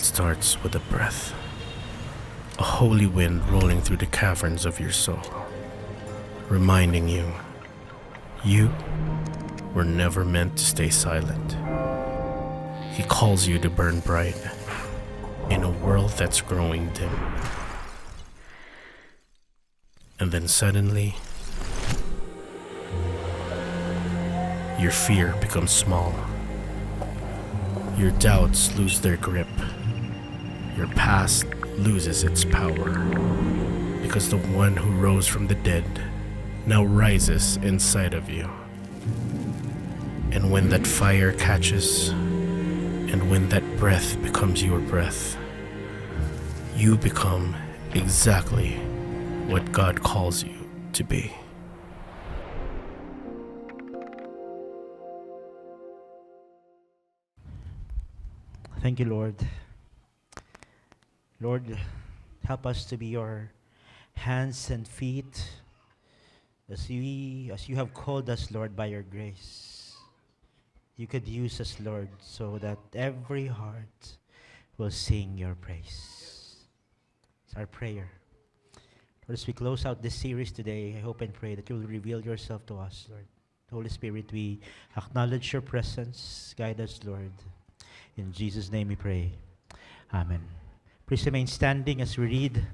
starts with a breath, a holy wind rolling through the caverns of your soul, reminding you, you were never meant to stay silent. He calls you to burn bright in a world that's growing dim. And then suddenly, your fear becomes small. Your doubts lose their grip. Your past loses its power. Because the one who rose from the dead now rises inside of you. And when that fire catches, and when that breath becomes your breath, you become exactly what God calls you to be. Thank you, Lord. Lord, help us to be your hands and feet as you have called us, Lord, by your grace. You could use us, Lord, so that every heart will sing your praise. It's our prayer. Lord, as we close out this series today, I hope and pray that you will reveal yourself to us, Lord. Holy Spirit, we acknowledge your presence. Guide us, Lord. In Jesus' name we pray. Amen. Please remain standing as we read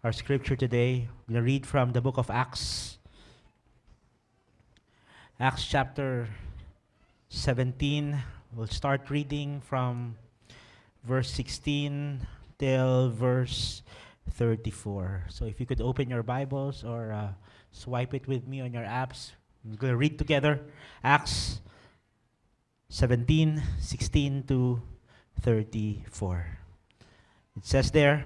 our scripture today. We're going to read from the book of Acts. Acts chapter 17. We'll start reading from verse 16 till verse 34. So if you could open your Bibles or swipe it with me on your apps. We're going to read together Acts 17, 16 to 34. It says there,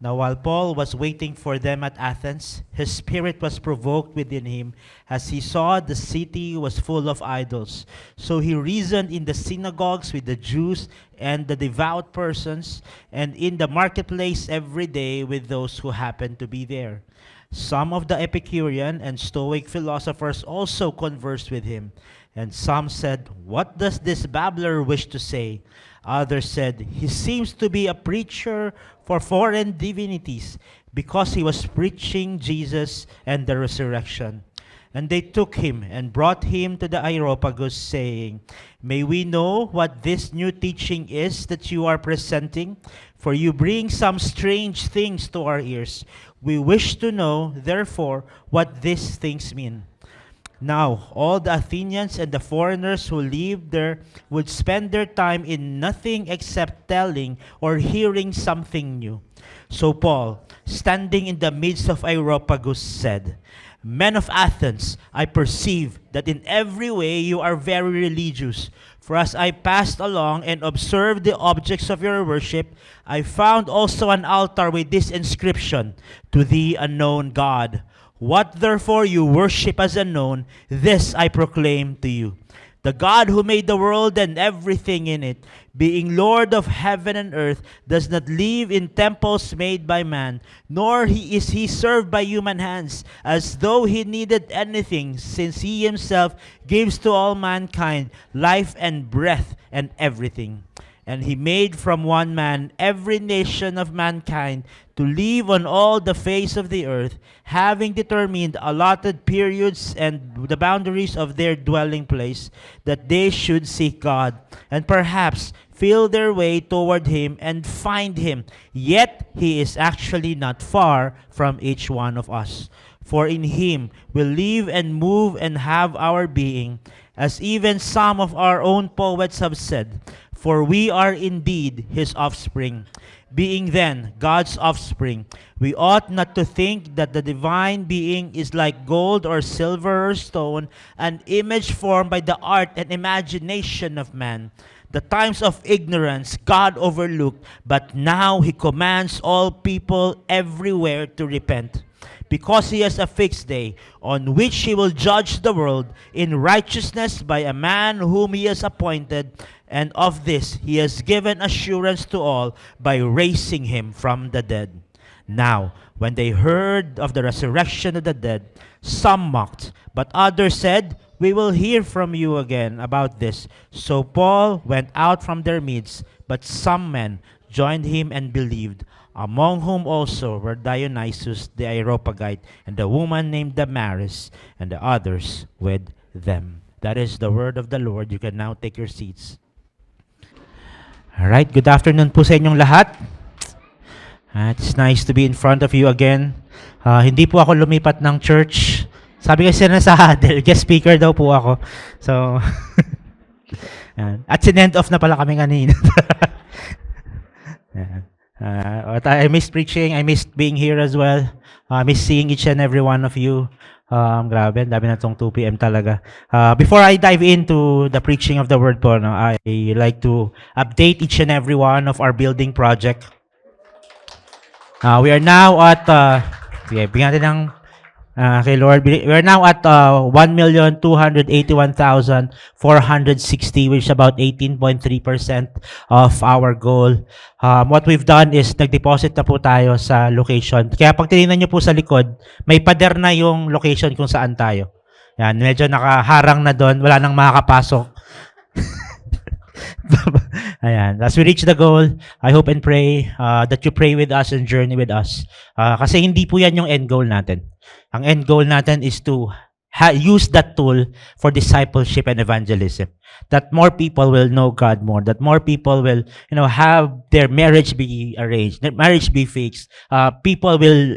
"Now while Paul was waiting for them at Athens, his spirit was provoked within him as he saw the city was full of idols. So he reasoned in the synagogues with the Jews and the devout persons, and in the marketplace every day with those who happened to be there. Some of the Epicurean and Stoic philosophers also conversed with him. And some said, 'What does this babbler wish to say?' Others said, 'He seems to be a preacher for foreign divinities,' because he was preaching Jesus and the resurrection. And they took him and brought him to the Areopagus, saying, 'May we know what this new teaching is that you are presenting? For you bring some strange things to our ears. We wish to know, therefore, what these things mean.' Now, all the Athenians and the foreigners who lived there would spend their time in nothing except telling or hearing something new. So Paul, standing in the midst of Areopagus, said, 'Men of Athens, I perceive that in every way you are very religious. For as I passed along and observed the objects of your worship, I found also an altar with this inscription, To the unknown God. What therefore you worship as unknown, this I proclaim to you. The God who made the world and everything in it, being Lord of heaven and earth, does not live in temples made by man, nor is he served by human hands, as though he needed anything, since he himself gives to all mankind life and breath and everything. And he made from one man every nation of mankind to live on all the face of the earth, having determined allotted periods and the boundaries of their dwelling place, that they should seek God, and perhaps feel their way toward him and find him. Yet he is actually not far from each one of us. For in him we live and move and have our being, as even some of our own poets have said, for we are indeed his offspring. Being then God's offspring, we ought not to think that the divine being is like gold or silver or stone, an image formed by the art and imagination of man. The times of ignorance God overlooked, but now he commands all people everywhere to repent. Because he has a fixed day on which he will judge the world in righteousness by a man whom he has appointed, and of this he has given assurance to all by raising him from the dead. Now, when they heard of the resurrection of the dead, some mocked, but others said, we will hear from you again about this. So Paul went out from their midst, but some men joined him and believed, among whom also were Dionysius the Areopagite, and the woman named Damaris, and the others with them. That is the word of the Lord. You can now take your seats. Alright, good afternoon po sa inyong lahat. It's nice to be in front of you again. Hindi po ako lumipat ng church. Sabi kasi na sa huddle, guest speaker daw po ako. So, at sinend off na pala kami kanina. I missed preaching. I missed being here as well. I miss seeing each and every one of you. Grabe, dami na itong 2 p.m. talaga. Before I dive into the preaching of the word po, I like to update each and every one of our building project. We are now at, bigyan natin ng kay Lord. We are now at 1,281,460, which is about 18.3% of our goal. What we've done is nag-deposit na po tayo sa location. Kaya pag tinignan nyo po sa likod, may pader na yung location kung saan tayo. Yan, medyo nakaharang na doon, wala nang makakapasok. Ayan. As we reach the goal, I hope and pray that you pray with us and journey with us. Kasi hindi po yan yung end goal natin. Ang end goal natin is to use that tool for discipleship and evangelism. That more people will know God more. That more people will, have their marriage be arranged, their marriage be fixed. People will,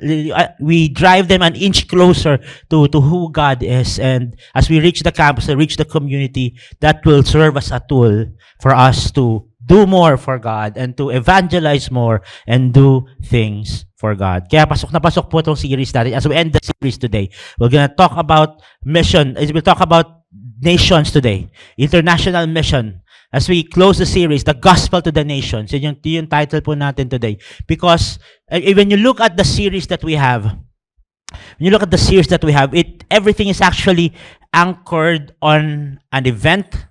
we drive them an inch closer to who God is. And as we reach the campus, reach the community, that will serve as a tool for us to do more for God and to evangelize more and do things for God. Kaya pasok na pasok po itong series natin. As we end the series today, we're gonna talk about mission. We'll talk about nations today. International mission. As we close the series, the gospel to the nations. Yun yung title po natin today. Because when you look at the series that we have, everything is actually anchored on an event,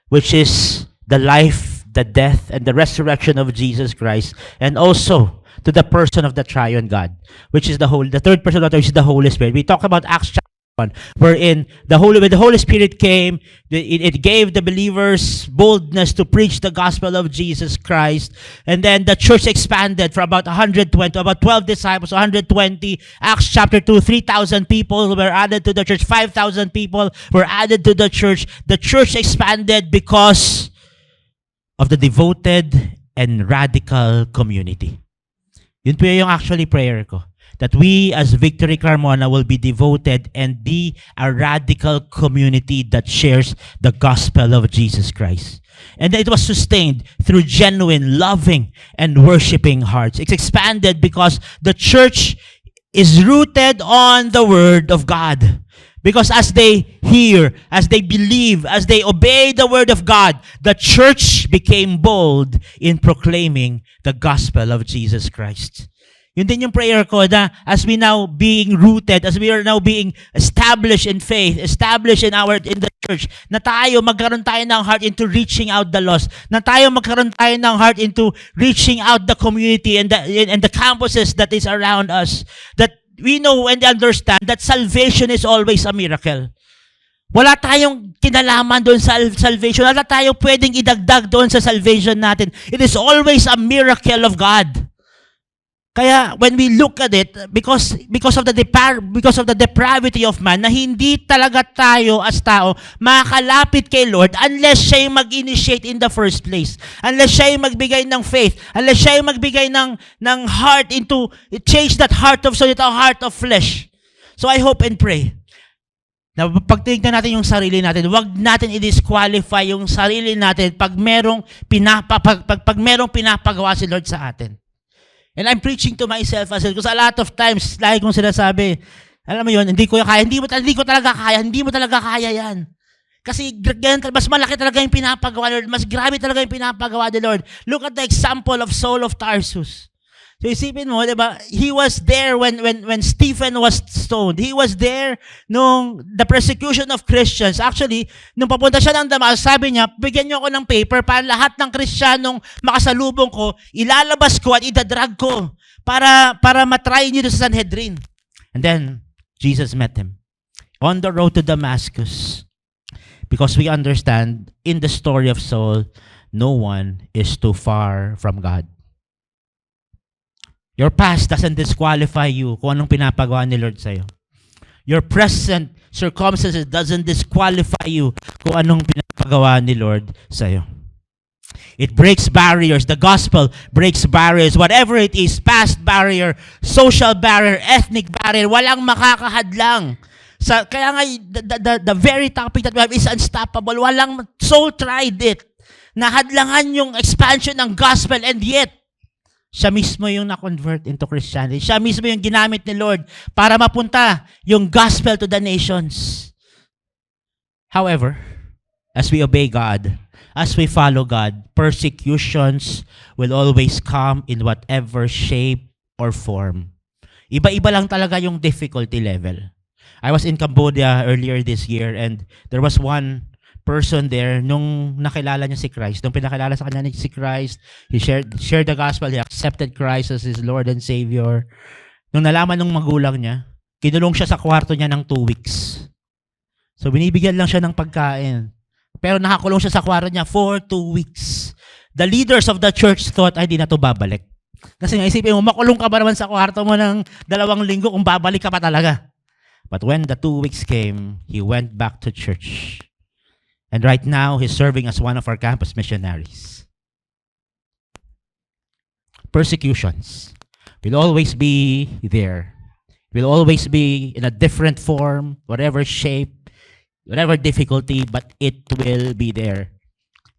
which is the life, the death, and the resurrection of Jesus Christ, and also to the person of the triune God, which is the third person of the, which is the Holy Spirit. We talk about Acts chapter 1, wherein when the Holy Spirit came, it gave the believers boldness to preach the gospel of Jesus Christ, and then the church expanded from about 120, about 12 disciples, 120. Acts chapter 2, 3,000 people were added to the church, 5,000 people were added to the church. The church expanded because of the devoted and radical community. Yun po yung actually prayer ko. That we as Victory Carmona will be devoted and be a radical community that shares the gospel of Jesus Christ. And it was sustained through genuine, loving, and worshiping hearts. It's expanded because the church is rooted on the Word of God. Because as they hear, as they believe, as they obey the Word of God, the church became bold in proclaiming the gospel of Jesus Christ. Yun din yung prayer ko na as we now being rooted, as we are now being established in faith, established in the church, na magkaroon tayo ng heart into reaching out the lost, na magkaroon tayo ng heart into reaching out the community and the campuses that is around us, that we know and understand that salvation is always a miracle. Wala tayong kinalaman doon sa salvation. Wala tayong pwedeng idagdag doon sa salvation natin. It is always a miracle of God. Kaya when we look at it, because of the depravity of man, na hindi talaga tayo as tao makakalapit kay Lord unless siya yung mag-initiate in the first place. Unless siya yung magbigay ng faith. Unless siya yung magbigay ng heart into, change that heart of stone into a heart of flesh. So I hope and pray na pagtingnan natin yung sarili natin, wag natin i-disqualify yung sarili natin pag merong pinapagawa si Lord sa atin. And I'm preaching to myself as well, because a lot of times, lagi kong sinasabi, alam mo yun, hindi ko talaga kaya yan. Kasi mas malaki talaga yung pinapagawa ni Lord, mas grabe talaga yung pinapagawa ni Lord. Look at the example of Saul of Tarsus. So isipin mo, diba, he was there when Stephen was stoned. He was there nung the persecution of Christians. Actually, nung papunta siya ng Damascus, sabi niya, bigyan niyo ako ng paper para lahat ng Kristiyanong makasalubong ko, ilalabas ko at idadrag ko para matry niyo sa Sanhedrin. And then, Jesus met him on the road to Damascus. Because we understand, in the story of Saul, no one is too far from God. Your past doesn't disqualify you kung anong pinapagawa ni Lord sa'yo. Your present circumstances doesn't disqualify you kung anong pinapagawa ni Lord sa'yo. It breaks barriers. The gospel breaks barriers. Whatever it is, past barrier, social barrier, ethnic barrier, walang makakahadlang. Kaya nga, the very topic that we have is unstoppable. Walang soul tried it. Nahadlangan yung expansion ng gospel, and yet, siya mismo yung na-convert into Christianity. Siya mismo yung ginamit ni Lord para mapunta yung gospel to the nations. However, as we obey God, as we follow God, persecutions will always come in whatever shape or form. Iba-iba lang talaga yung difficulty level. I was in Cambodia earlier this year, and there was one person there nung nakilala niya si Christ. Nung pinakilala sa kanya si Christ, he shared the gospel, he accepted Christ as his Lord and Savior. Nung nalaman ng magulang niya, kinulong siya sa kwarto niya ng 2 weeks. So binibigyan lang siya ng pagkain. Pero nakakulong siya sa kwarto niya for 2 weeks. The leaders of the church thought, ay, di na to babalik. Kasi nga isipin mo, makulong ka ba naman sa kwarto mo ng 2 linggo kung babalik ka pa talaga? But when the 2 weeks came, he went back to church. And right now, he's serving as one of our campus missionaries. Persecutions will always be there. Will always be in a different form, whatever shape, whatever difficulty, but it will be there.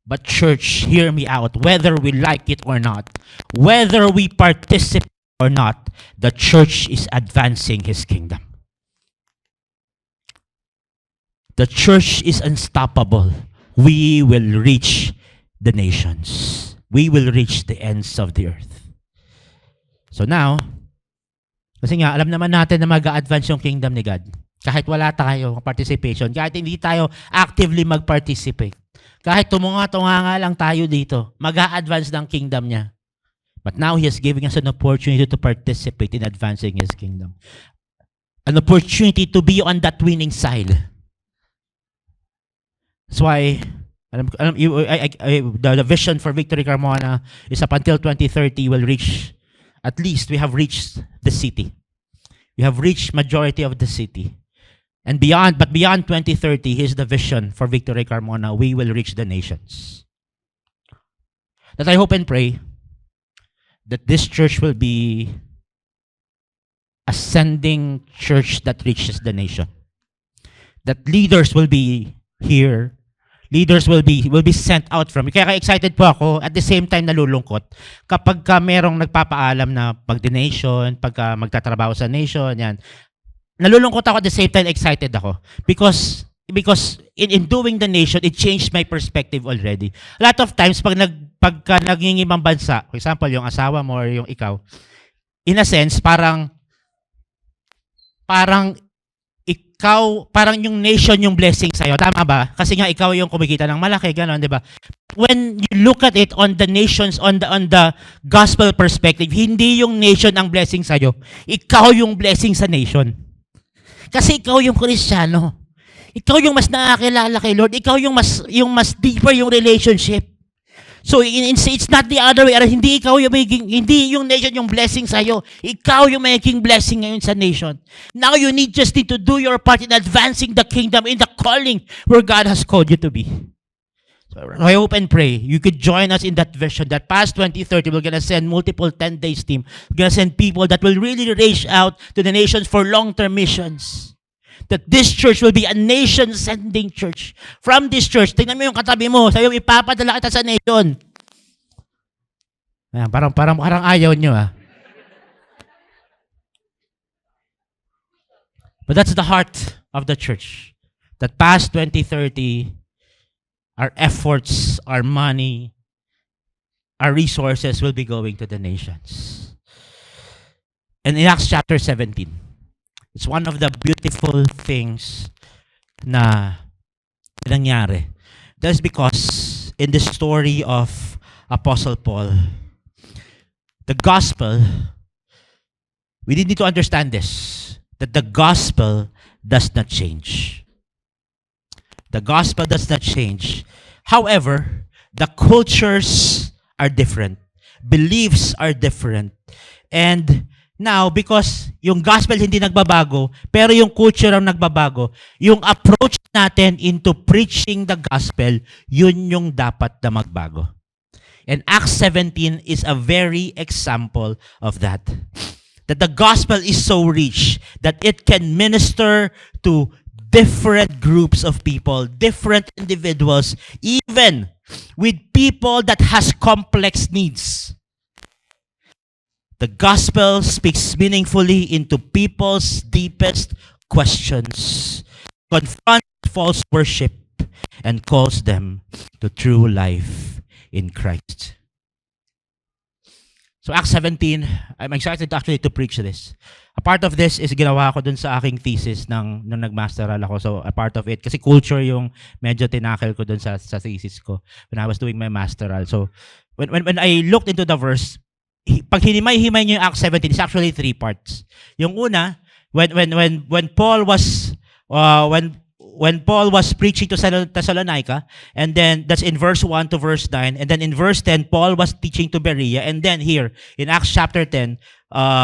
But church, hear me out. Whether we like it or not, whether we participate or not, the church is advancing His kingdom. The church is unstoppable. We will reach the nations. We will reach the ends of the earth. So now, kasi nga, alam naman natin na mag-a-advance yung kingdom ni God. Kahit wala tayo participation, kahit hindi tayo actively mag-participate, kahit tumunga-tunga nga lang tayo dito, mag-a-advance ng kingdom niya. But now He is giving us an opportunity to participate in advancing His kingdom. An opportunity to be on that winning side. That's why the vision for Victory Carmona is up until 2030 will reach, at least we have reached the city. We have reached majority of the city. And beyond 2030, here's the vision for Victory Carmona. We will reach the nations. That I hope and pray that this church will be a sending church that reaches the nation. That leaders will be here. Leaders will be sent out from. Kaya excited po ako, at the same time nalulungkot kapag merong nagpapaalam na pag-nation, pagka magtatrabaho sa nation, yan. Nalulungkot ako, at the same time excited ako. Because in doing the nation, it changed my perspective already. A lot of times, pagka naging ibang bansa, for example, yung asawa mo or yung ikaw, in a sense, parang yung nation yung blessing sa'yo. Tama ba? Kasi nga ikaw yung kumikita ng malaki, gano'n, di ba? When you look at it on the nations, on the gospel perspective, hindi yung nation ang blessing sa'yo. Ikaw yung blessing sa nation. Kasi ikaw yung Kristiyano. Ikaw yung mas nakakilala kay Lord. Ikaw yung mas deeper yung relationship. So it's not the other way around. Hindi yung nation yung blessing sa'yo. Ikaw yung making blessing ngayon sa nation. Now you just need to do your part in advancing the kingdom in the calling where God has called you to be. So I hope and pray you could join us in that vision that past 2030 we're going to send multiple 10 days team. We're going to send people that will really reach out to the nations for long-term missions. That this church will be a nation-sending church. From this church, tingnan mo yung katabi mo, sabi mo, ipapadala kita sa nation. Ayan, parang ayaw nyo, ah. But that's the heart of the church. That past 2030, our efforts, our money, our resources will be going to the nations. And in Acts chapter 17, it's one of the beautiful things na nangyari. That's because in the story of Apostle Paul, the gospel, we need to understand this, that the gospel does not change. The gospel does not change. However, the cultures are different. Beliefs are different. And now, because yung gospel hindi nagbabago, pero yung culture ang nagbabago, yung approach natin into preaching the gospel, yun yung dapat na magbago. And Acts 17 is a very example of that. That the gospel is so rich that it can minister to different groups of people, different individuals, even with people that has complex needs. The gospel speaks meaningfully into people's deepest questions, confronts false worship, and calls them to true life in Christ. So Acts 17, I'm excited actually to preach this. A part of this is ginawa ko dun sa aking thesis nung nagmasteral ako. So a part of it, kasi culture yung medyo tinakil ko dun sa thesis ko when I was doing my masteral. So when I looked into the verse, pag hinimay-himay niyo yung Acts 17, it's actually 3 parts. Yung una, when Paul was preaching to Thessalonica, and then that's in verse 1 to verse 9, and then in verse 10, Paul was teaching to Berea, and then here, in Acts chapter 10,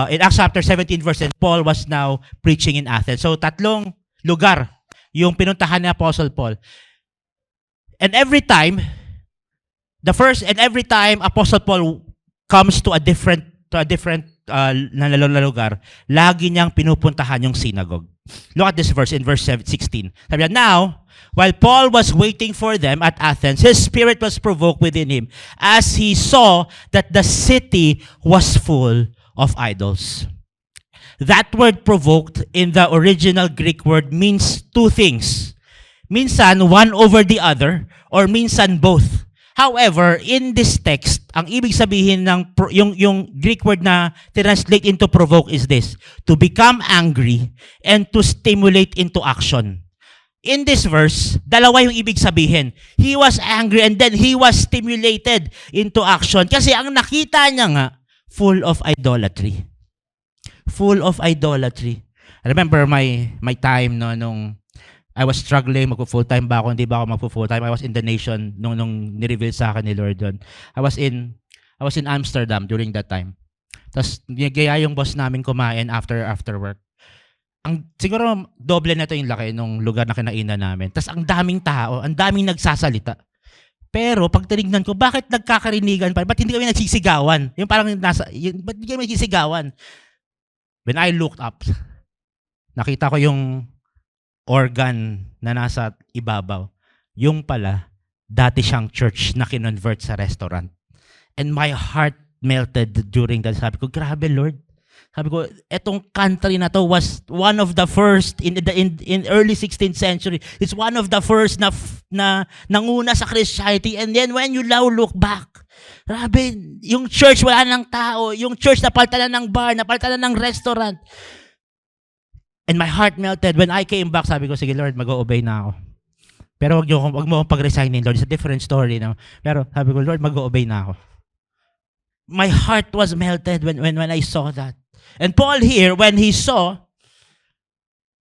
in Acts chapter 17, verse 10, Paul was now preaching in Athens. So, tatlong lugar yung pinuntahan ni Apostle Paul. And every time Apostle Paul comes to a different lugar, lagi niyang pinupuntahan yung synagogue. Look at this verse in verse 16. Sabi niya, now, while Paul was waiting for them at Athens, his spirit was provoked within him as he saw that the city was full of idols. That word provoked in the original Greek word means 2 things. Minsan, one over the other, or minsan both. However, in this text, ang ibig sabihin ng yung Greek word na translate into provoke is this: to become angry and to stimulate into action. In this verse, dalawa yung ibig sabihin. He was angry and then he was stimulated into action. Kasi ang nakita niya nga, full of idolatry. Full of idolatry. I remember my time nung I was struggling, magpo-full-time ba ako, hindi ba ako magpo-full-time. I was in the nation nung ni-reveal sa akin ni Lord doon. I was in Amsterdam during that time. Tapos gaya yung boss namin kumain after work. Siguro doble na to yung laki nung lugar na kinainan namin. Tapos ang daming tao, ang daming nagsasalita. Pero pag tinignan ko, bakit nagkakarinigan pa? Ba't hindi kami nagsisigawan? Yung parang ba't hindi kami nagsisigawan? When I looked up, nakita ko yung organ na nasa ibabaw. Yung pala, dati siyang church na kinonvert sa restaurant. And my heart melted during that. Sabi ko, grabe Lord. Sabi ko, etong country na to was one of the first in early 16th century. It's one of the first na nanguna sa Christianity. And then when you now look back, grabe, yung church wala ng tao. Yung church napalitan na ng bar, napalitan na ng restaurant. And my heart melted. When I came back, sabi ko, sige Lord, mag-o-obey na ako. Pero wag mo pag-resignin, Lord. It's a different story. No? Pero sabi ko, Lord, mag-o-obey na ako. My heart was melted when I saw that. And Paul here, when he saw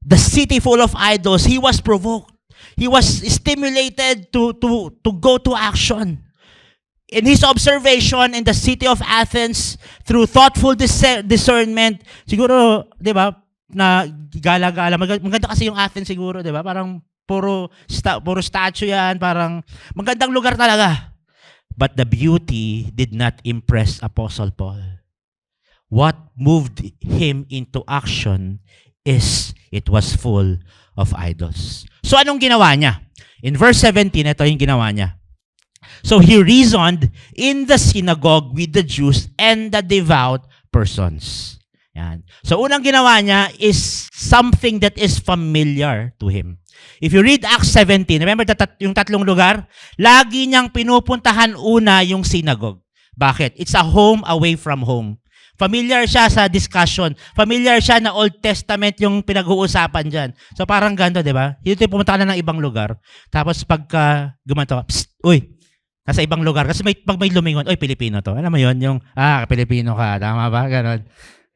the city full of idols, he was provoked. He was stimulated to go to action. In his observation in the city of Athens, through thoughtful discernment, siguro, di ba, na gala-gala. Maganda kasi yung Athens siguro, di ba? Parang puro statue yan, parang magandang lugar talaga. But the beauty did not impress Apostle Paul. What moved him into action is it was full of idols. So anong ginawa niya? In verse 17, ito yung ginawa niya. So he reasoned in the synagogue with the Jews and the devout persons. Yan. So unang ginawa niya is something that is familiar to him. If you read Acts 17, remember yung tatlong lugar? Lagi niyang pinupuntahan una yung synagogue. Bakit? It's a home away from home. Familiar siya sa discussion. Familiar siya na Old Testament yung pinag-uusapan dyan. So parang ganito, di ba? Dito pumunta ka na ng ibang lugar. Tapos pagka gumanto, psst, uy, nasa ibang lugar. Kasi pag may lumingon, uy, Pilipino to. Alam mo yun? Yung, Pilipino ka. Tama ba? Ganon.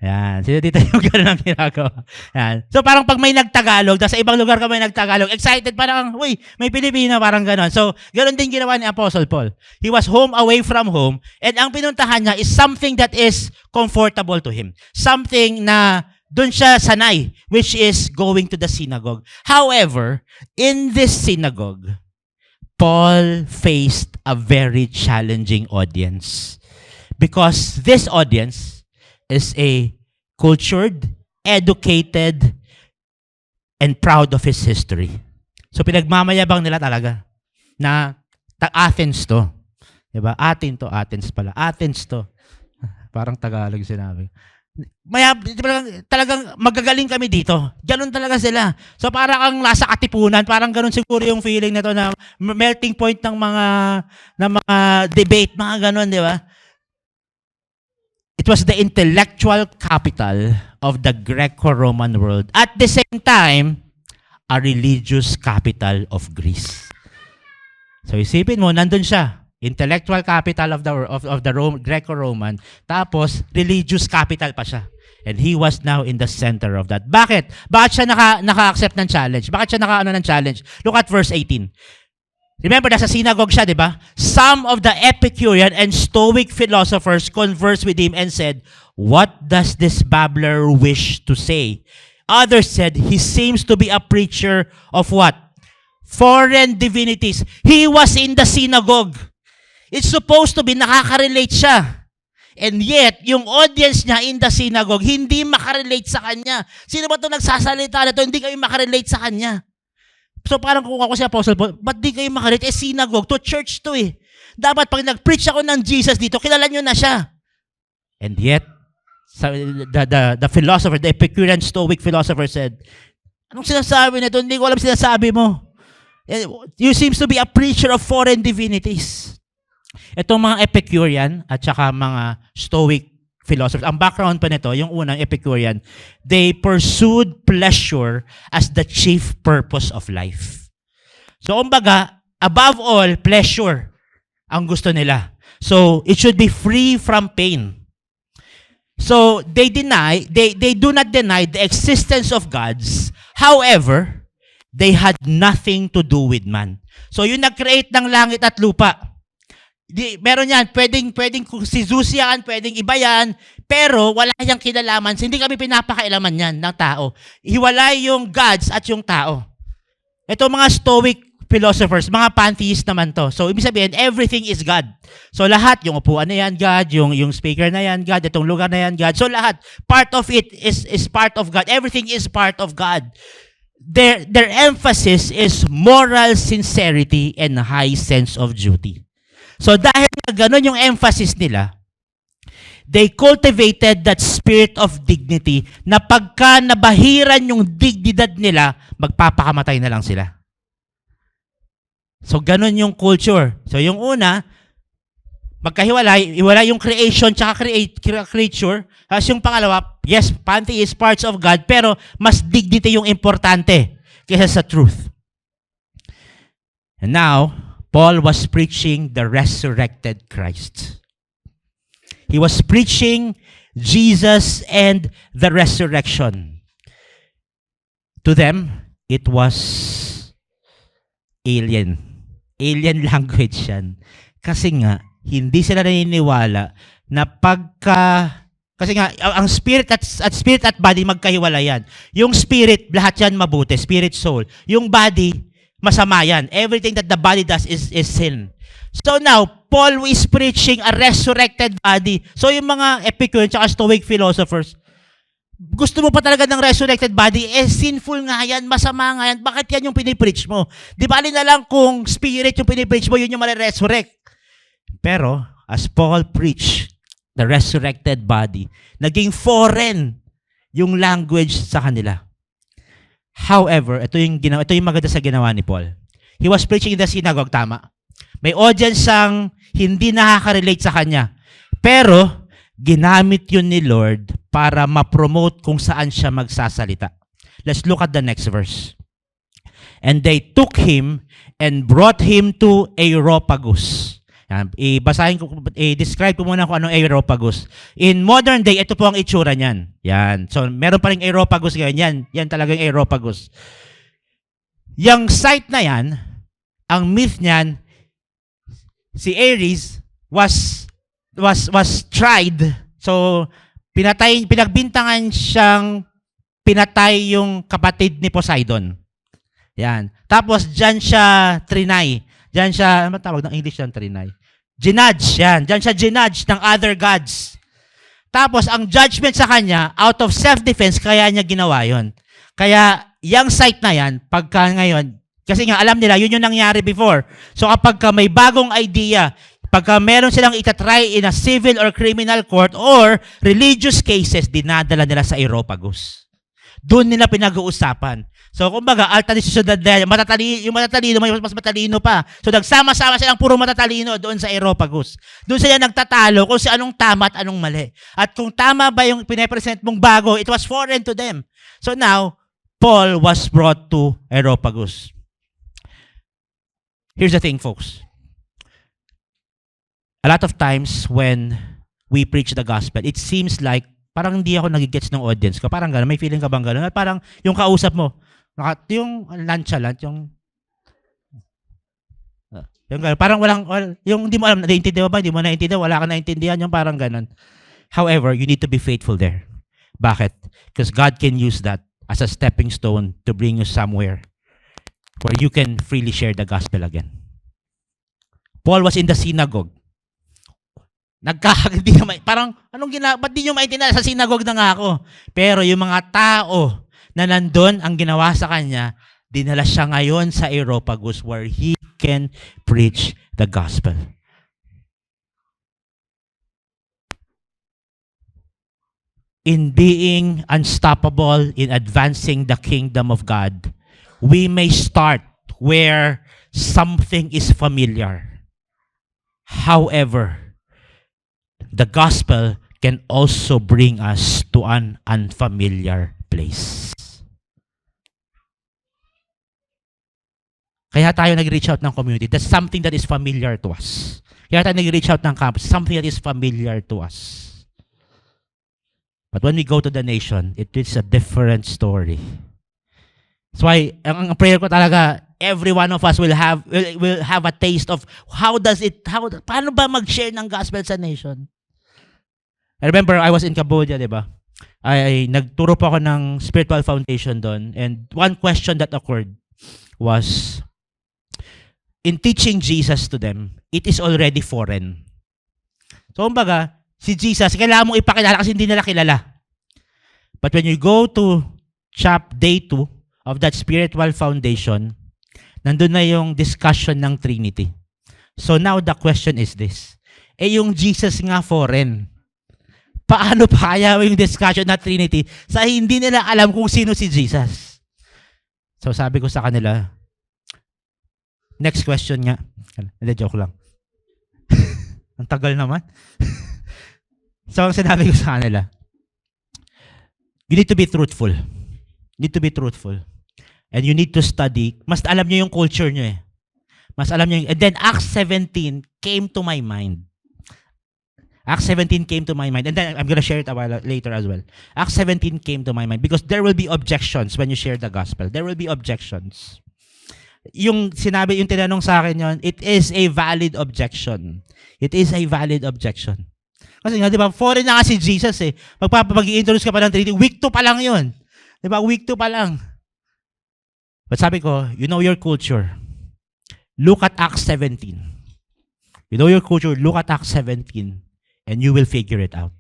Yan. Sino dito yung gano'n ang ginagawa? Yan. So parang pag may nagtagalog, tapos sa ibang lugar ka may nagtagalog, excited parang, uy, may Pilipino, parang gano'n. So, gano'n din ginawa ni Apostle Paul. He was home away from home, and ang pinuntahan niya is something that is comfortable to him. Something na doon siya sanay, which is going to the synagogue. However, in this synagogue, Paul faced a very challenging audience. Because this audience is a cultured, educated, and proud of his history. So pinagmamayabang nila talaga na Athens to. Diba? Athens pala. Athens to. Parang Tagalog sinabi. Talagang magagaling kami dito. Ganun talaga sila. So parang ang nasa katipunan, parang ganun siguro yung feeling nito na melting point ng mga debate, mga ganun, di ba? It was the intellectual capital of the Greco-Roman world. At the same time, a religious capital of Greece. So isipin mo, nandun siya. Intellectual capital of the Greco-Roman. Tapos, religious capital pa siya. And he was now in the center of that. Bakit? Bakit siya naka-accept ng challenge? Bakit siya naka-ano ng challenge? Look at verse 18. Remember, nasa synagogue siya, di ba? Some of the Epicurean and Stoic philosophers conversed with him and said, "What does this babbler wish to say?" Others said, "He seems to be a preacher of what? Foreign divinities." He was in the synagogue. It's supposed to be nakaka-relate siya. And yet, yung audience niya in the synagogue, hindi makarelate sa kanya. Sino ba ito nagsasalita na ito? Hindi kayo makarelate sa kanya. So parang kung ako si Apostle Paul, ba't di kayo makarelate? Synagogue to, church to eh. Dapat pag nag-preach ako ng Jesus dito, kilala nyo na siya. And yet, the philosopher, the Epicurean Stoic philosopher said, anong sinasabi nito? Hindi ko alam sinasabi mo. You seems to be a preacher of foreign divinities. Itong mga Epicurean at saka mga Stoic philosophers, ang background pa nito, yung unang Epicurean, they pursued pleasure as the chief purpose of life. So, kumbaga, above all, pleasure ang gusto nila. So, it should be free from pain. So, they do not deny the existence of gods. However, they had nothing to do with man. So, yung nag-create ng langit at lupa, meron yan, pwedeng si Zeus yan, pwedeng iba yan, pero wala yang kinalaman. Hindi kami pinapakailaman yan ng tao. Hiwalay yung gods at yung tao. Ito mga Stoic philosophers, mga pantheist naman to. So, ibig sabihin, everything is God. So, lahat, yung upuan na yan, God, yung speaker na yan, God, itong lugar na yan, God. So, lahat, part of it is part of God. Everything is part of God. Their emphasis is moral sincerity and high sense of duty. So dahil gano'n yung emphasis nila, they cultivated that spirit of dignity na pagka nabahiran yung dignidad nila, magpapakamatay na lang sila. So gano'n yung culture. So yung una, magkahiwalay, iwala yung creation tsaka creature. Tapos yung pangalawa, yes, pantheist parts of God, pero mas dignity yung importante kaysa sa truth. And now, Paul was preaching the resurrected Christ. He was preaching Jesus and the resurrection. To them, it was alien. Alien language yan. Kasi nga, hindi sila naniniwala na kasi nga, ang spirit at body magkahiwalayan. Yung spirit, lahat yan mabuti. Spirit, soul. Yung body, masama yan. Everything that the body does is sin. So now, Paul is preaching a resurrected body. So yung mga Epicurean at Stoic philosophers, gusto mo pa talaga ng resurrected body? Sinful nga yan, masama nga yan. Bakit yan yung pinipreach mo? Di bali na lang kung spirit yung pinipreach mo, yun yung mare-resurrect. Pero, as Paul preached the resurrected body, naging foreign yung language sa kanila. However, ito yung maganda sa ginawa ni Paul. He was preaching in the synagogue, tama. May audience ang hindi nakaka-relate sa kanya. Pero, ginamit yun ni Lord para ma-promote kung saan siya magsasalita. Let's look at the next verse. And they took him and brought him to Areopagus. Basahin ko, describe ko muna kung anong Areopagus. In modern day, ito po ang itsura niyan. Yan. So, meron pa ring Areopagus ngayon. Yan. Yan talagang Areopagus. Yung site na yan, ang myth niyan, si Ares was tried. So, pinagbintangan siyang pinatay yung kapatid ni Poseidon. Yan. Tapos, dyan siya trinay. Diyan siya, ano tawag ng English yan, trinay? Ginudge, yan. Diyan siya ginudge ng other gods. Tapos, ang judgment sa kanya, out of self-defense, kaya niya ginawa yon. Kaya, yung site na yan, pagka ngayon, kasi nga, alam nila, yun yung nangyari before. So, kapag may bagong idea, pagka meron silang itatry in a civil or criminal court or religious cases, dinadala nila sa Areopagus. Doon nila pinag-uusapan. So, kumbaga, alta decision yung matatalino, may mas matalino pa. So, nagsama-sama silang puro matatalino doon sa Areopagus. Doon sila nagtatalo kung si anong tama at anong mali. At kung tama ba yung pinapresent mong bago, it was foreign to them. So now, Paul was brought to Areopagus. Here's the thing, folks. A lot of times when we preach the gospel, it seems like parang hindi ako nagigets ng audience ko. Parang gano'n. May feeling ka bang gano'n? At parang yung kausap mo, yung nonchalant, yung gano'n. Parang yung hindi mo alam, naiintindihan ba? Hindi mo naiintindihan, wala ka naiintindihan, yung parang gano'n. However, you need to be faithful there. Bakit? Because God can use that as a stepping stone to bring you somewhere where you can freely share the gospel again. Paul was in the synagogue. Parang, ba't di nyo maintindihan? Sa synagogue na nga ako. Pero yung mga tao na nandun, ang ginawa sa kanya, dinala siya ngayon sa Areopagus where he can preach the gospel. In being unstoppable, in advancing the kingdom of God, we may start where something is familiar. However, the gospel can also bring us to an unfamiliar place. Kaya tayo nag-reach out ng community. That's something that is familiar to us. Kaya tayo nag-reach out ng campus. Something that is familiar to us. But when we go to the nation, it is a different story. That's why, ang prayer ko talaga, every one of us will have a taste of paano ba mag-share ng gospel sa nation? I remember I was in Cambodia, di ba? Nagturo po ako ng spiritual foundation doon. And one question that occurred was, in teaching Jesus to them, it is already foreign. So, kumbaga, si Jesus, kailangan mong ipakilala kasi hindi nila kilala. But when you go to day 2 of that spiritual foundation, nandun na yung discussion ng Trinity. So now the question is this. Yung Jesus nga foreign. Paano pa kaya yung discussion na Trinity sa hindi nila alam kung sino si Jesus? So sabi ko sa kanila, next question nga. Hindi, joke lang. Ang tagal naman. So ang sinabi ko sa kanila, you need to be truthful. You need to be truthful. And you need to study. Mas alam nyo yung culture nyo eh. Mas alam nyo yung, and then Acts 17 came to my mind. Acts 17 came to my mind. And then I'm gonna share it a while later as well. Acts 17 came to my mind because there will be objections when you share the gospel. There will be objections. Yung tinanong sa akin yon, it is a valid objection. It is a valid objection. Kasi nga, di ba, foreign na nga si Jesus eh. Mag-i-introduce ka pa ng Trinity, week 2 pa lang yun. Di ba, week 2 pa lang. But sabi ko, you know your culture. Look at Acts 17. You know your culture, look at Acts 17. And you will figure it out.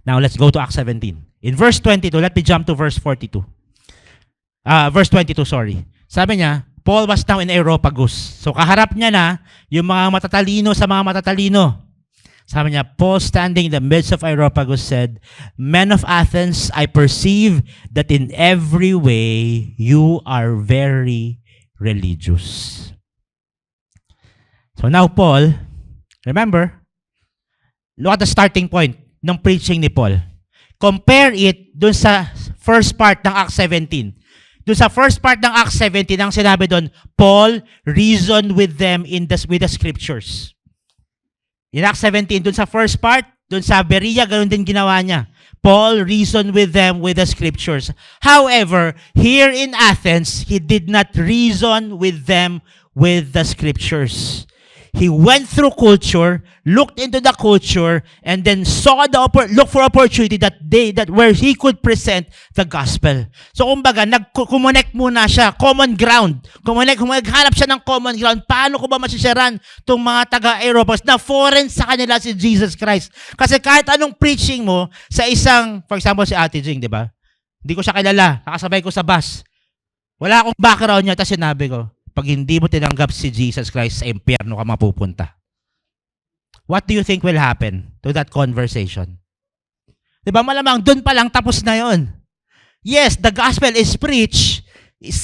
Now, let's go to Acts 17. In verse 22, let me jump to verse 42. Verse 22, sorry. Sabi niya, Paul was now in Areopagus. So, kaharap niya na yung mga matatalino sa mga matatalino. Sabi niya, Paul standing in the midst of Areopagus said, Men of Athens, I perceive that in every way you are very religious. So now Paul, remember, look at the starting point ng preaching ni Paul. Compare it dun sa first part ng Acts 17. doon sa first part ng Acts 17, ang sinabi doon, Paul reasoned with them with the scriptures. In Acts 17, doon sa first part, doon sa Berea, ganoon din ginawa niya. Paul reasoned with them with the scriptures. However, here in Athens, he did not reason with them with the scriptures. He went through culture, looked into the culture, and then look for opportunity that where he could present the gospel. So kumbaga, nag-connect muna siya, common ground. Hanap siya ng common ground. Paano ko ba masisyaran itong mga taga-Europa na foreign sa kanila si Jesus Christ? Kasi kahit anong preaching mo sa isang, for example, si Ate Jing, di ba? Hindi ko siya kilala, nakasabay ko sa bus. Wala akong background niya, tapos sinabi ko, pag hindi mo tinanggap si Jesus Christ, sa impyerno ka mapupunta. What do you think will happen to that conversation? Diba malamang, dun pa lang tapos na yon. Yes, the gospel is preached,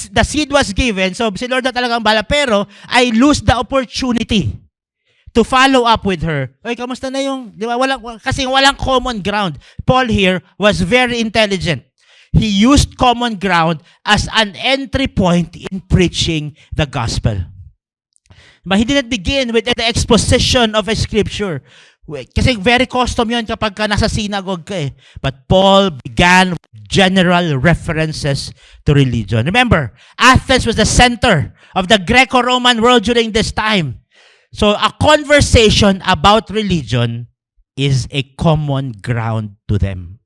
the seed was given, so si Lord na talagang bala, pero I lose the opportunity to follow up with her. Oy, kamusta na yung, di ba? Kasi walang common ground. Paul here was very intelligent. He used common ground as an entry point in preaching the gospel. But he didn't begin with the exposition of a scripture. Kasi very custom yun kapag ka nasa synagogue ka eh. But Paul began with general references to religion. Remember, Athens was the center of the Greco-Roman world during this time. So a conversation about religion is a common ground to them.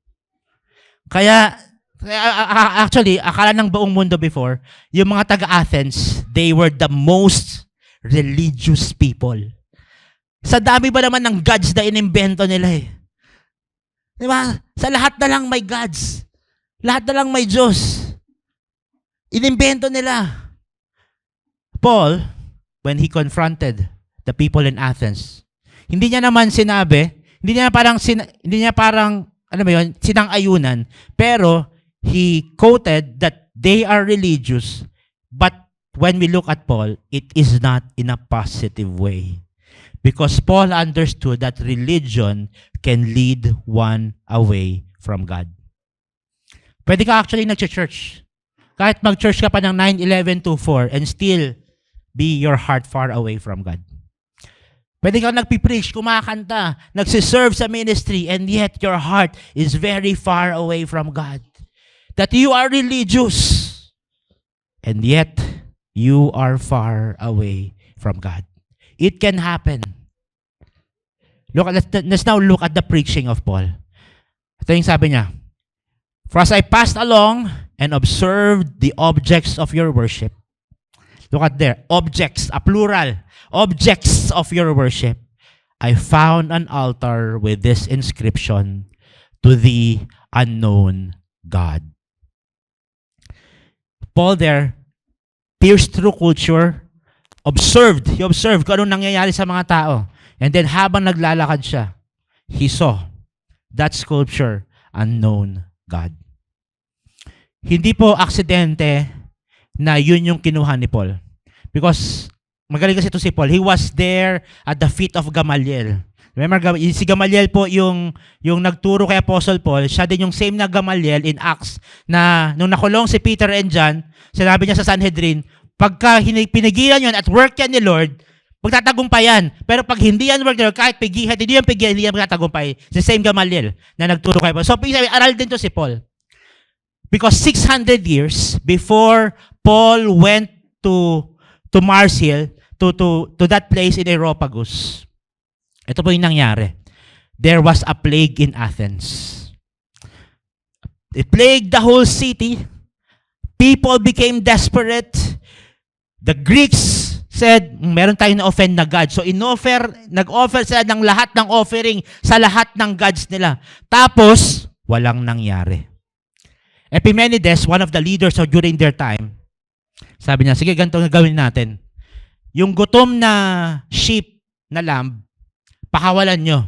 Kaya, actually, akala ng buong mundo before, yung mga taga-Athens, they were the most religious people. Sa dami ba naman ng gods na inimbento nila eh. Di ba? Sa lahat na lang may gods. Lahat na lang may Diyos. Inimbento nila. Paul, when he confronted the people in Athens, hindi niya naman sinabi, hindi niya parang, alam mo yun, sinang-ayunan, pero he quoted that they are religious, but when we look at Paul, it is not in a positive way. Because Paul understood that religion can lead one away from God. Pwede ka actually nag-church. Kahit mag-church ka pa ng 9-11-2-4 and still be your heart far away from God. Pwede ka nagpipreach, kumakanta, nagsiserve sa ministry, and yet your heart is very far away from God. That you are religious, and yet you are far away from God. It can happen. Let's now look at the preaching of Paul. Ito yung sabi niya, "For as I passed along and observed the objects of your worship," look at there, objects, a plural, objects of your worship, "I found an altar with this inscription, to the unknown God." Paul there, pierced through culture, he observed kung anong nangyayari sa mga tao. And then habang naglalakad siya, he saw that sculpture, unknown God. Hindi po aksidente na yun yung kinuha ni Paul. Because magaling kasi ito si Paul. He was there at the feet of Gamaliel. Remember, si Gamaliel po yung nagturo kay Apostle Paul. Siya din yung same na Gamaliel in Acts na nung nakulong si Peter and John, sinabi niya sa Sanhedrin, pagka pinigilan yun at work yan ni Lord, magtatagumpayan. Pero pag hindi yan work ni Lord, kahit pigihan, hindi yan magtatagumpay. Si same Gamaliel na nagturo kay Paul. So, aral din to si Paul. Because 600 years before Paul went to Mars Hill, to that place in Areopagus, ito po yung nangyari. There was a plague in Athens. It plagued the whole city. People became desperate. The Greeks said, meron tayong na-offend na God. So nag-offer sila ng lahat ng offering sa lahat ng gods nila. Tapos, walang nangyari. Epimenides, one of the leaders during their time, sabi niya, sige, ganito na gawin natin. Yung gutom na sheep na lamb, pakawalan nyo.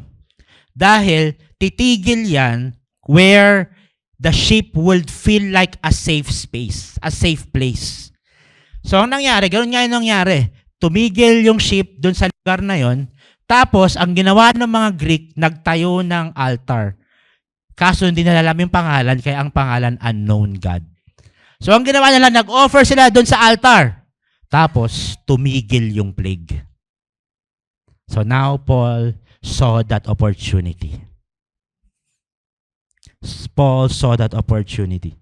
Dahil titigil yan where the sheep would feel like a safe space, a safe place. So, ang nangyari, ganoon nga yung nangyari. Tumigil yung sheep dun sa lugar na yon. Tapos, ang ginawa ng mga Greek, nagtayo ng altar. Kaso hindi nila alam yung pangalan, kaya ang pangalan, unknown God. So ang ginawa nila, nag-offer sila doon sa altar. Tapos, tumigil yung plague. So now Paul saw that opportunity. Paul saw that opportunity.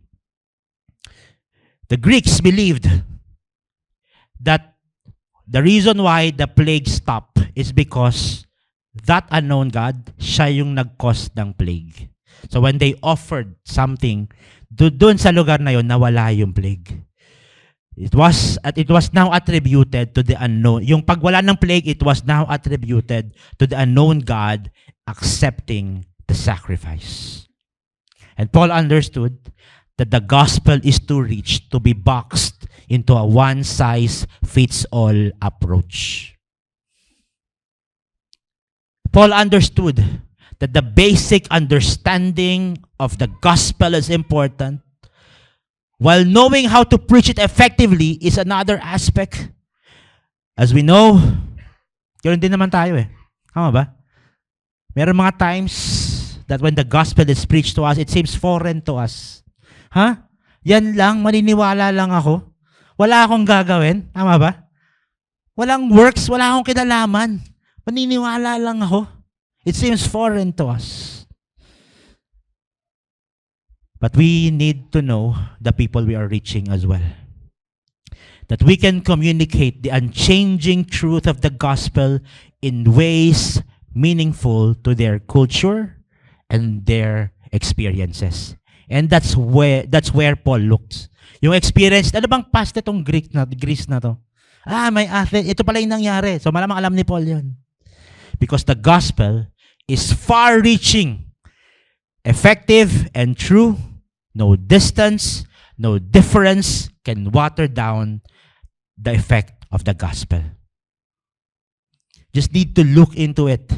The Greeks believed that the reason why the plague stopped is because that unknown God, siya yung nag-cause ng plague. So when they offered something, doon sa lugar na yon nawala yung plague. It was now attributed to the unknown. Yung pagwala ng plague, it was now attributed to the unknown God accepting the sacrifice. And Paul understood that the gospel is too rich to be boxed into a one-size-fits-all approach. Paul understood that the basic understanding of the gospel is important, while knowing how to preach it effectively is another aspect. As we know, yun din naman tayo eh. Tama ba? Meron mga times that when the gospel is preached to us, it seems foreign to us. Ha? Yan lang, maniniwala lang ako. Wala akong gagawin. Tama ba? Walang works, wala akong kinalaman. Maniniwala lang ako. It seems foreign to us. But we need to know the people we are reaching as well. That we can communicate the unchanging truth of the gospel in ways meaningful to their culture and their experiences. And that's where Paul looked. Yung experience, ano bang past itong Greece na to? May Athens. Ito pala yung nangyari. So malamang alam ni Paul yun. Because the gospel is far-reaching, effective, and true. No distance, no difference can water down the effect of the gospel. Just need to look into it.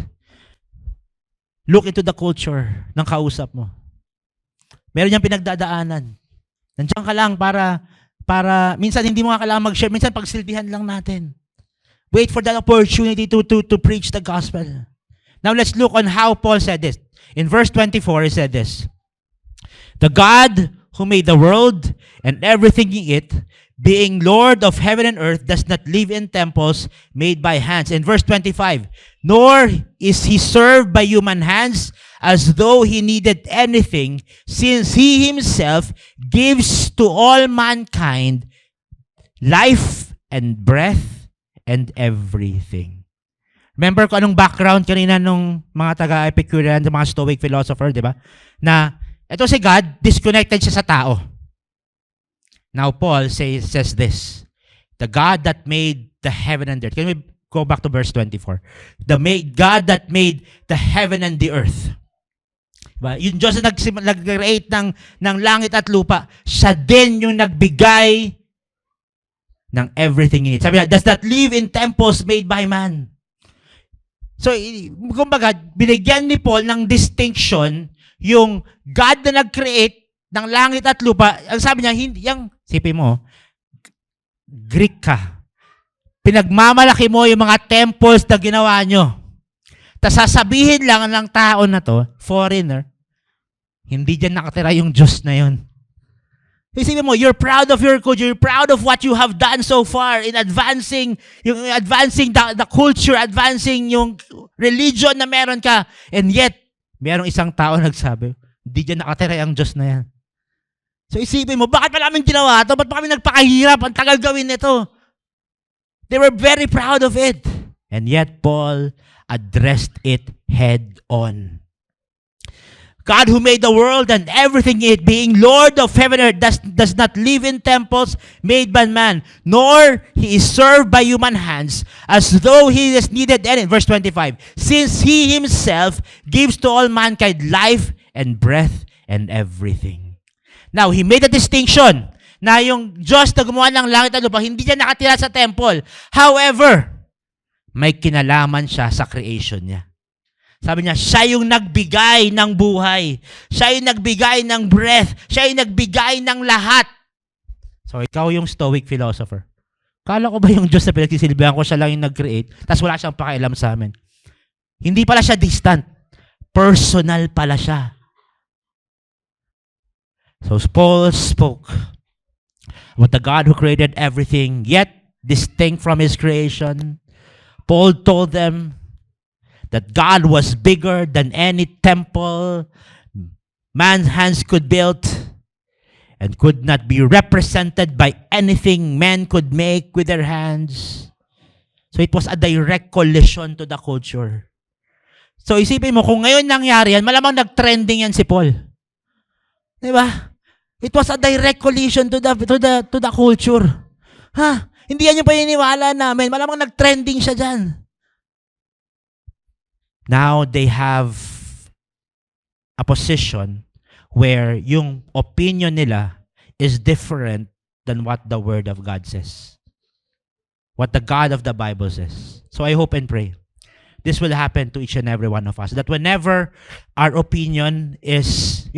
Look into the culture ng kausap mo. Meron niyang pinagdadaanan. Nandiyan ka lang para minsan hindi mo nga kailangan mag-share, minsan pagsilbihan lang natin. Wait for that opportunity to preach the gospel. Now let's look on how Paul said this. In verse 24, he said this: the God who made the world and everything in it, being Lord of heaven and earth, does not live in temples made by hands. In verse 25, nor is he served by human hands as though he needed anything, since he himself gives to all mankind life and breath and everything. Remember ko anong background kanina nung mga taga-Epicurean, mga Stoic philosopher, di ba? Na ito si God, disconnected siya sa tao. Now Paul says this: the God that made the heaven and the earth. Can we go back to verse 24? God that made the heaven and the earth. Diba? Yung Diyos na nag-create ng langit at lupa, siya din yung nagbigay ng everything in it. Sabi niya, does not live in temples made by man. So, kumbaga, binigyan ni Paul ng distinction yung God na nag-create ng langit at lupa. Ang sabi niya, hindi, sipin mo, Greek ka. Pinagmamalaki mo yung mga temples na ginawa nyo. Tapos sasabihin lang ng tao na to, foreigner, hindi dyan nakatira yung Diyos na yun. Isipin mo, you're proud of your culture, you're proud of what you have done so far in advancing the culture, advancing yung religion na meron ka, and yet, merong isang tao nagsabi, hindi dyan nakatira yung Diyos na yan. So isipin mo, bakit pa namin ginawa ito? Ba't pa kami nagpakahirap? Ang tagal gawin ito. They were very proud of it. And yet, Paul addressed it head on. God who made the world and everything in it, being Lord of heaven and earth, does not live in temples made by man, nor he is served by human hands, as though he is needed any. Verse 25, since he himself gives to all mankind life and breath and everything. Now, he made a distinction na yung Diyos na gumawa ng langit at lupa, hindi niya nakatira sa temple. However, may kinalaman siya sa creation niya. Sabi niya, siya yung nagbigay ng buhay. Siya yung nagbigay ng breath. Siya yung nagbigay ng lahat. So, ikaw yung Stoic philosopher. Kala ko ba yung Diyos na pinagsisilbihan ko, siya lang yung nag-create, tapos wala siyang pakialam sa amin. Hindi pala siya distant. Personal pala siya. So, Paul spoke about the God who created everything, yet distinct from his creation. Paul told them that God was bigger than any temple man's hands could build and could not be represented by anything men could make with their hands. So it was a direct collision to the culture. So isipin mo, kung ngayon nangyari yan, malamang nag-trending yan si Paul. Di ba? It was a direct collision to the culture. Ha? Hindi yan yung paniniwala namin. Malamang nag-trending siya dyan. Now they have a position where yung opinion nila is different than what the Word of God says. What the God of the Bible says. So I hope and pray this will happen to each and every one of us. That whenever our opinion is,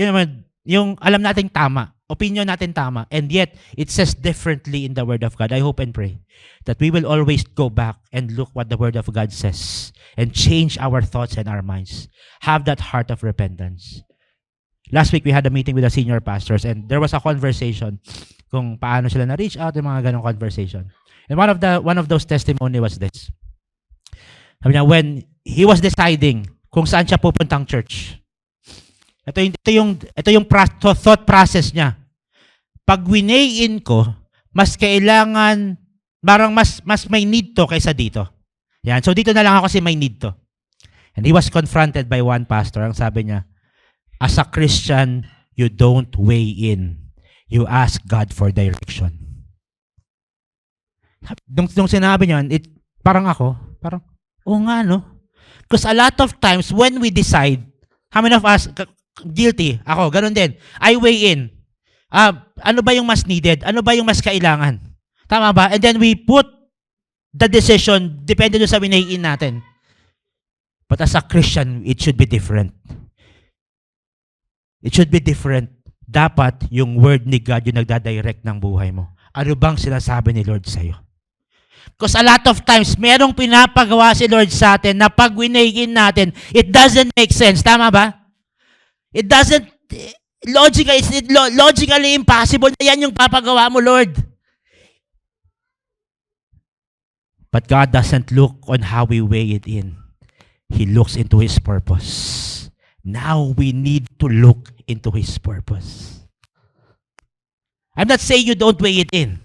yung alam nating tama, opinion natin tama, and yet it says differently in the Word of God, I hope and pray that we will always go back and look what the Word of God says and change our thoughts and our minds. Have that heart of repentance. Last week, we had a meeting with the senior pastors and there was a conversation kung paano sila na-reach out, yung mga ganong conversation. And one of those testimony was this. Sabi niya, when he was deciding kung saan siya pupuntang church, ito yung thought process niya. Pag winein ko, mas kailangan, parang mas may need to kaysa dito. Yan. So dito na lang ako kasi may need to. And he was confronted by one pastor. Ang sabi niya, as a Christian, you don't weigh in. You ask God for direction. Nung sinabi niya, parang oo nga, no? Because a lot of times, when we decide, how many of us, guilty, ako, ganun din, I weigh in. Ano ba yung mas needed? Ano ba yung mas kailangan? Tama ba? And then we put the decision, depende doon sa winayin natin. But as a Christian, it should be different. It should be different. Dapat yung word ni God yung nagdadirect ng buhay mo. Ano bang sinasabi ni Lord sa'yo? Because a lot of times, merong pinapagawa si Lord sa atin na pag winayin natin, it doesn't make sense. Tama ba? It doesn't, logically impossible na yan yung papagawa mo, Lord. But God doesn't look on how we weigh it in. He looks into His purpose. Now we need to look into His purpose. I'm not saying you don't weigh it in.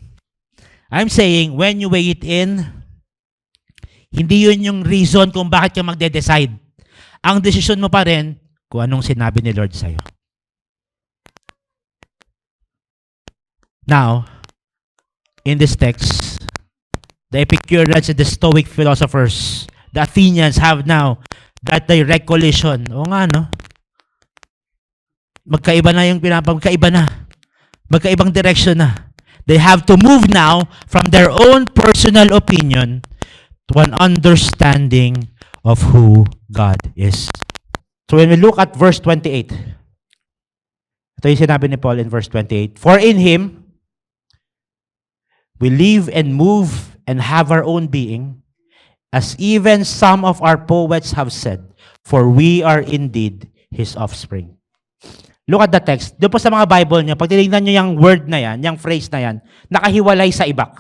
I'm saying when you weigh it in, hindi yun yung reason kung bakit ka magde-decide. Ang desisyon mo pa rin kung anong sinabi ni Lord sa'yo. Now, in this text, the Epicureans and the Stoic philosophers, the Athenians have now that direct collision. O nga, no? Magkaiba na yung magkaibang direction na. They have to move now from their own personal opinion to an understanding of who God is. So when we look at verse 28, ito yung sinabi ni Paul in verse 28, for in Him, we live and move and have our own being, as even some of our poets have said, for we are indeed His offspring. Look at the text. Doon po sa mga Bible niyo, pag tinignan niyo yung word na yan, yung phrase na yan, nakahiwalay sa iba.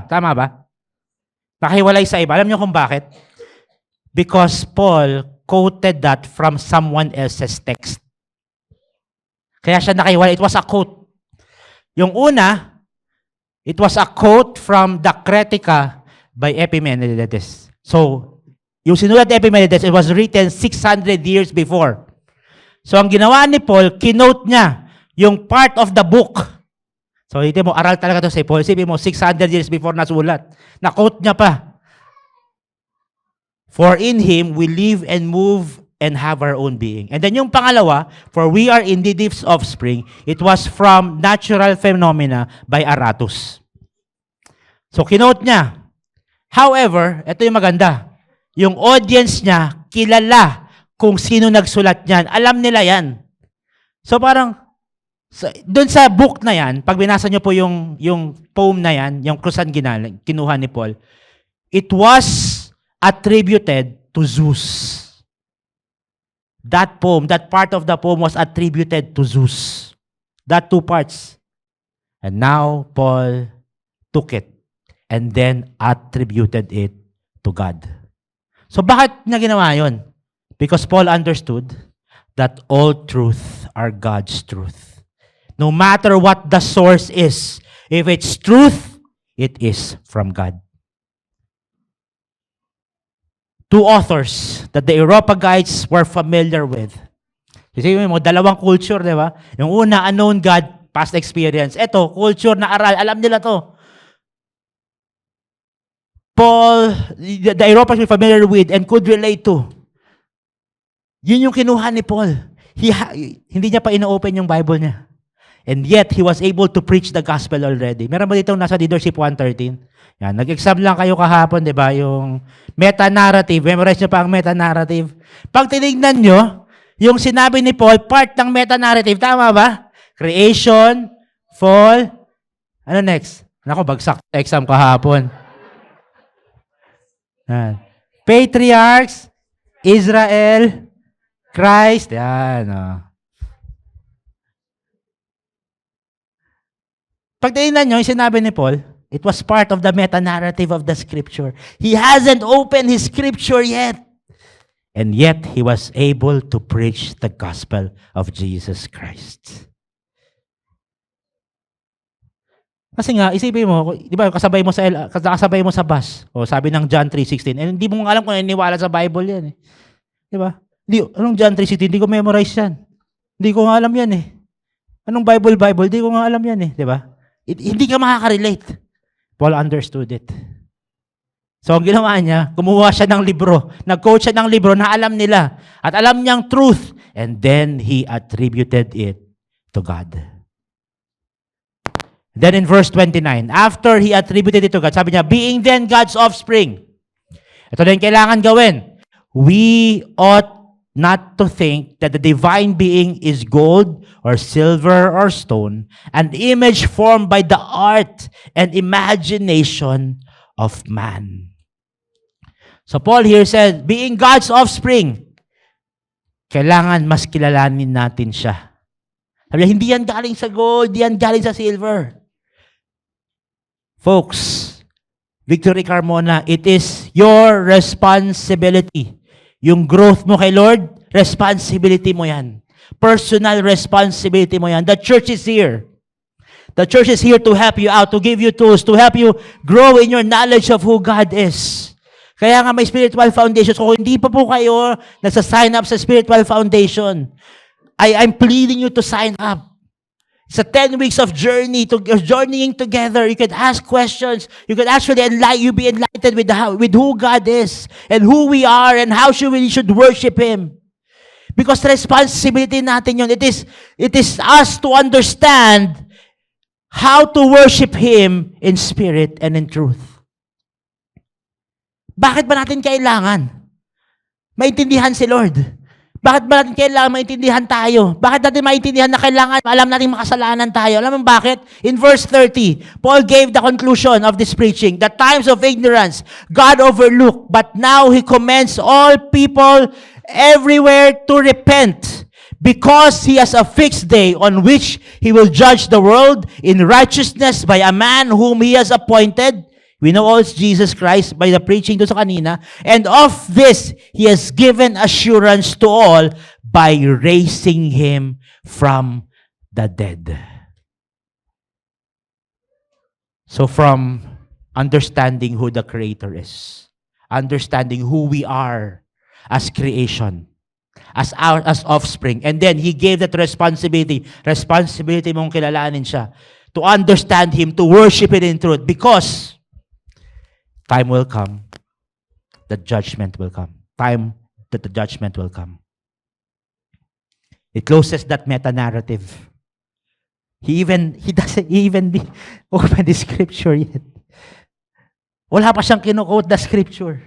Tama ba? Nakahiwalay sa iba. Alam niyo kung bakit? Because Paul quoted that from someone else's text. Kaya siya nakahiwalay. It was a quote. Yung una, it was a quote from the Critica by Epimenides. So, yung sinulat ni Epimenides, it was written 600 years before. So, ang ginawa ni Paul, kinote niya yung part of the book. So, hindi mo, aral talaga to si Paul. Isipin mo, 600 years before nasulat. Na-quote niya pa. For in Him, we live and move and have our own being. And then yung pangalawa, for we are indeed His offspring, it was from natural phenomena by Aratus. So, kinote niya. However, ito yung maganda. Yung audience niya, kilala kung sino nagsulat niyan. Alam nila yan. So parang, doon sa book na yan, pag binasa niyo po yung poem na yan, yung Krusan kinuha ni Paul, it was attributed to Zeus. That poem, that part of the poem was attributed to Zeus. That two parts. And now Paul took it and then attributed it to God. So bakit niya ginawa yun? Because Paul understood that all truth are God's truth. No matter what the source is, if it's truth, it is from God. Two authors that the Areopagites were familiar with. Kasi mo, dalawang culture, di ba? Yung una, unknown God, past experience. Ito, culture na aral, alam nila to. Paul, the Areopagites were familiar with and could relate to. Yun yung kinuha ni Paul. Hindi niya pa ina-open yung Bible niya. And yet, he was able to preach the gospel already. Meron ba dito nasa Leadership 113? Yan, nag-exam lang kayo kahapon, di ba? Yung meta-narrative. Memorize nyo pa ang meta-narrative. Pag tinignan nyo, yung sinabi ni Paul, part ng meta-narrative. Tama ba? Creation, fall. Ano next? Nako, bagsak exam kahapon. Yan. Patriarchs, Israel, Christ. Yan. Oh. Pag tinignan nyo, yung sinabi ni Paul, it was part of the meta-narrative of the Scripture. He hasn't opened his Scripture yet. And yet, he was able to preach the gospel of Jesus Christ. Kasi nga, isipin mo, di ba, kasabay mo sa bus. O sabi ng John 3:16, eh, hindi mo nga alam kung iniwala sa Bible yan. Eh. Di ba? Anong John 3:16? Hindi ko memorize yan. Hindi ko nga alam yan eh. Anong Bible? Hindi ko nga alam yan eh. Di ba? Hindi ka makaka-relate. Paul understood it. So, ang ginawa niya, kumuha siya ng libro. Nag-quote siya ng libro na alam nila. At alam niyang truth. And then, he attributed it to God. Then in verse 29, after he attributed it to God, sabi niya, being then God's offspring. Ito na yung kailangan gawin. We ought not to think that the divine being is gold or silver or stone, an image formed by the art and imagination of man. So Paul here said, being God's offspring, kailangan mas kilalanin natin siya. Sabi niya, hindi yan galing sa gold, hindi yan galing sa silver. Folks, Victory Carmona, it is your responsibility. Yung growth mo kay Lord, responsibility mo yan. Personal responsibility mo yan. The church is here. The church is here to help you out, to give you tools, to help you grow in your knowledge of who God is. Kaya nga may spiritual foundation. So kung hindi pa po kayo nasa-sign up sa spiritual foundation, I'm pleading you to sign up. It's a 10 weeks of journeying together. You can ask questions. You can actually be enlightened with who God is and who we are and how we should worship Him. Because responsibility natin yun. It is us to understand how to worship Him in spirit and in truth. Bakit ba natin kailangan maintindihan si Lord? Bakit ba natin kailangan maintindihan tayo? Bakit natin maintindihan na kailangan alam natin makasalanan tayo? Alam mo bakit? In verse 30, Paul gave the conclusion of this preaching. The times of ignorance, God overlooked, but now He commends all people everywhere to repent, because He has a fixed day on which He will judge the world in righteousness by a man whom He has appointed. We know all it's Jesus Christ by the preaching doon sa kanina. And of this, He has given assurance to all by raising Him from the dead. So from understanding who the Creator is, understanding who we are as creation, as offspring, and then He gave that responsibility mong kilalanin siya, to understand Him, to worship it in truth, because time will come that judgment will come. Time that the judgment will come. It closes that meta-narrative. He doesn't even open the scripture yet. Wala pa siyang kinuquote the scripture.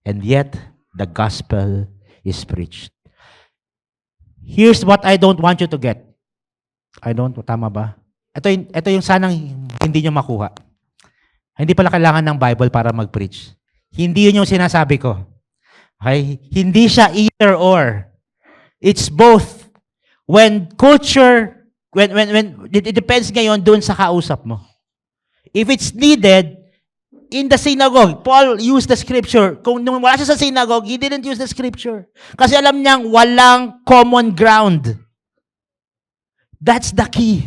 And yet, the gospel is preached. Here's what I don't want you to get. Tama ba? Ito yung sanang hindi nyo makuha. Hindi pala kailangan ng Bible para mag-preach. Hindi yun yung sinasabi ko. Okay? Hindi siya either or. It's both. When culture It depends ngayon doon sa kausap mo. If it's needed, in the synagogue, Paul used the scripture. Kung nung wala siya sa synagogue, he didn't use the scripture. Kasi alam niyang walang common ground. That's the key.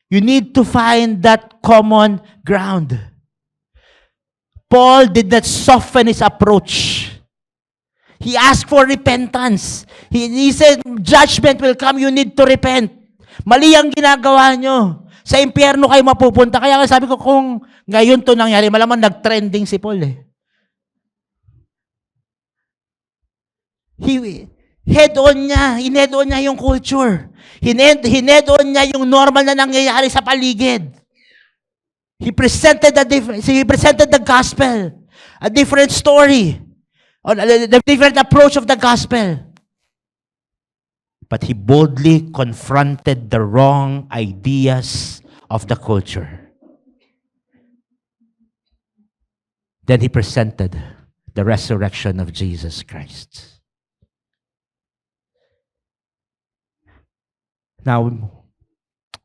You need to find that common ground. Paul did not soften his approach. He asked for repentance. He said, judgment will come, you need to repent. Mali ang ginagawa nyo. Sa impyerno kayo mapupunta. Kaya nga sabi ko, kung ngayon to nangyari, malamang nag-trending si Paul eh. Head-on niya yung culture. Head-on niya yung normal na nangyayari sa paligid. He presented the gospel, a different story, the different approach of the gospel. But he boldly confronted the wrong ideas of the culture. Then he presented the resurrection of Jesus Christ. Now,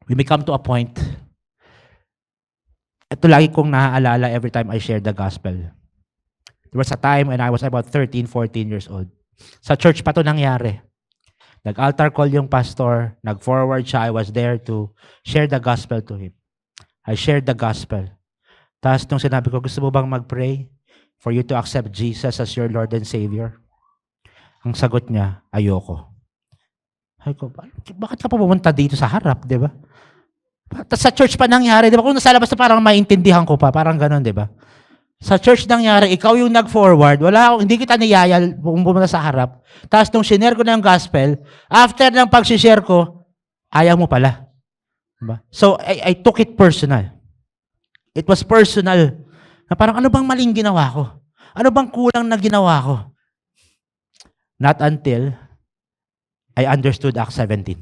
we may come to a point, ito lagi kong naaalala every time I share the gospel. There was a time when I was about 13, 14 years old. Sa church pa to nangyari. Nag-altar call yung pastor, nag-forward siya, I was there to share the gospel to him. I shared the gospel. Tapos nung sinabi ko, gusto mo bang mag-pray for you to accept Jesus as your Lord and Savior? Ang sagot niya, ayoko. Ay ko, bakit ka pa pumunta dito sa harap, di ba? Sa church pa nangyari, di ba? Kung nasa labas na parang maintindihan ko pa, parang ganun, di ba? Sa church nangyari, ikaw yung nag-forward, hindi kita niyayal kung pumunta sa harap. Tapos nung sinare ko na yung gospel, after ng pag-share ko, ayaw mo pala. Diba? So, I took it personal. It was personal. Na parang, ano bang maling ginawa ko? Ano bang kulang na ginawa ko? Not until I understood Acts 17.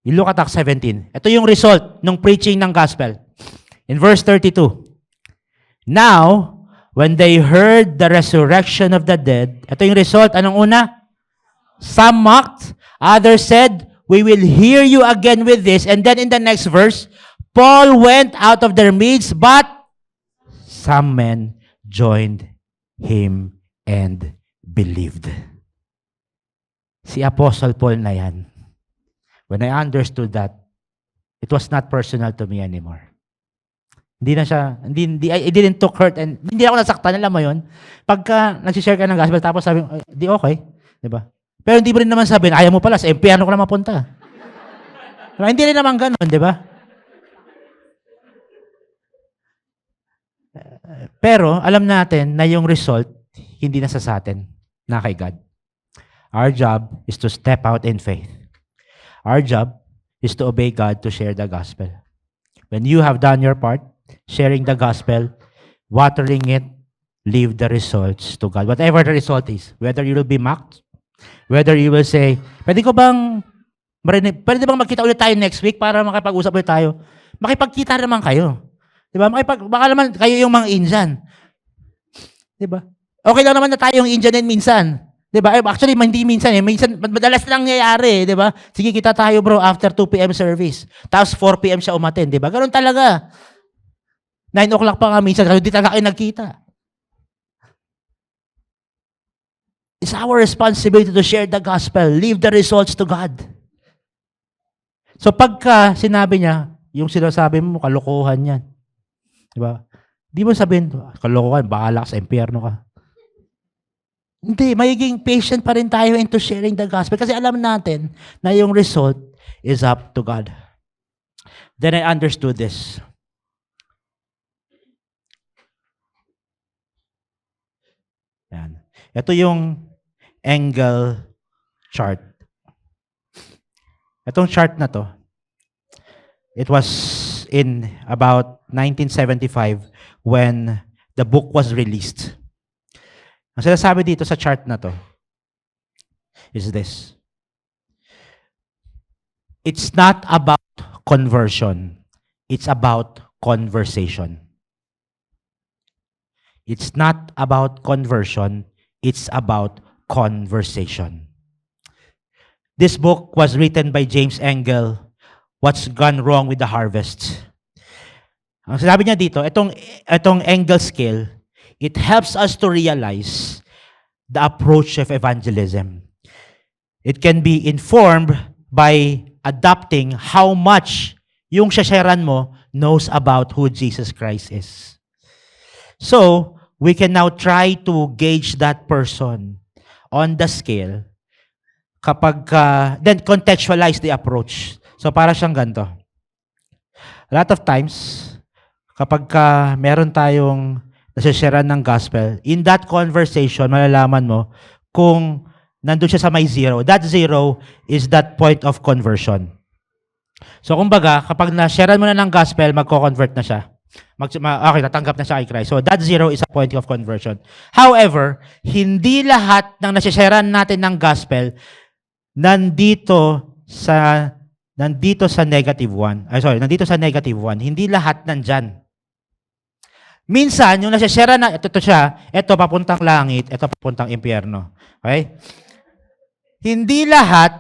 You look at Acts 17. Ito yung result ng preaching ng gospel. In verse 32. Now, when they heard the resurrection of the dead, ito yung result. Anong una? Some mocked. Others said, we will hear you again with this. And then in the next verse, Paul went out of their midst, but some men joined him and believed. Si Apostle Paul na yan. When I understood that, it was not personal to me anymore. Hindi na siya, it didn't took hurt, and hindi ako nasaktan, alam mo yun? Pagka nagsishare ka ng gospel, tapos sabi, di okay, di ba? Pero hindi mo rin naman sabihin, ayaw mo pala, sa impyerno ko na mapunta. Diba? Hindi rin naman ganun, di ba? Pero, alam natin na yung result, hindi nasa sa atin, na kay God. Our job is to step out in faith. Our job is to obey God to share the gospel. When you have done your part, sharing the gospel, watering it, leave the results to God. Whatever the result is, whether you will be mocked, whether you will say, pwede bang magkita ulit tayo next week para makipag-usap ulit tayo? Makipagkita naman kayo. Diba? Baka naman kayo yung mga Indian. Diba? Okay lang naman na tayong Indian din minsan. Diba? Actually, hindi minsan eh. Minsan, madalas lang nangyayari, diba? Sige, kita tayo bro after 2 p.m. service. Tapos 4 p.m. siya umattend, diba? Ganun talaga. 9 o'clock pa nga minsan, hindi talaga kayo nagkita. It's our responsibility to share the gospel. Leave the results to God. So pagka sinabi niya, yung sinasabi mo, kalokohan yan. Diba? Di mo sabihin, kalokohan, bahala ka sa impyerno ka. Hindi, magiging patient pa rin tayo into sharing the gospel kasi alam natin na yung result is up to God. Then I understood this. Yan. Ito yung angle chart. Itong chart na to, it was in about 1975 when the book was released. Ang sinasabi dito sa chart na to is this. It's not about conversion. It's about conversation. It's not about conversion. It's about conversation. This book was written by James Engel, What's Gone Wrong with the Harvest. Ang sinabi niya dito, itong Engel scale, it helps us to realize the approach of evangelism. It can be informed by adopting how much yung shasharan mo knows about who Jesus Christ is. So, we can now try to gauge that person on the scale then contextualize the approach. So, para siyang ganito. A lot of times, kapag meron tayong nasasharan ng gospel, in that conversation, malalaman mo kung nandun siya sa may zero. That zero is that point of conversion. So, kumbaga, kapag na-sharean mo na ng gospel, magko-convert na siya. Okay, tatanggap na siya kay Christ. So, that zero is a point of conversion. However, hindi lahat ng nasasharean natin ng gospel nandito sa negative one. Nandito sa negative one. Hindi lahat nandyan. Minsan, yung nasasharean na, ito siya, ito papuntang langit, ito papuntang impyerno. Okay? Hindi lahat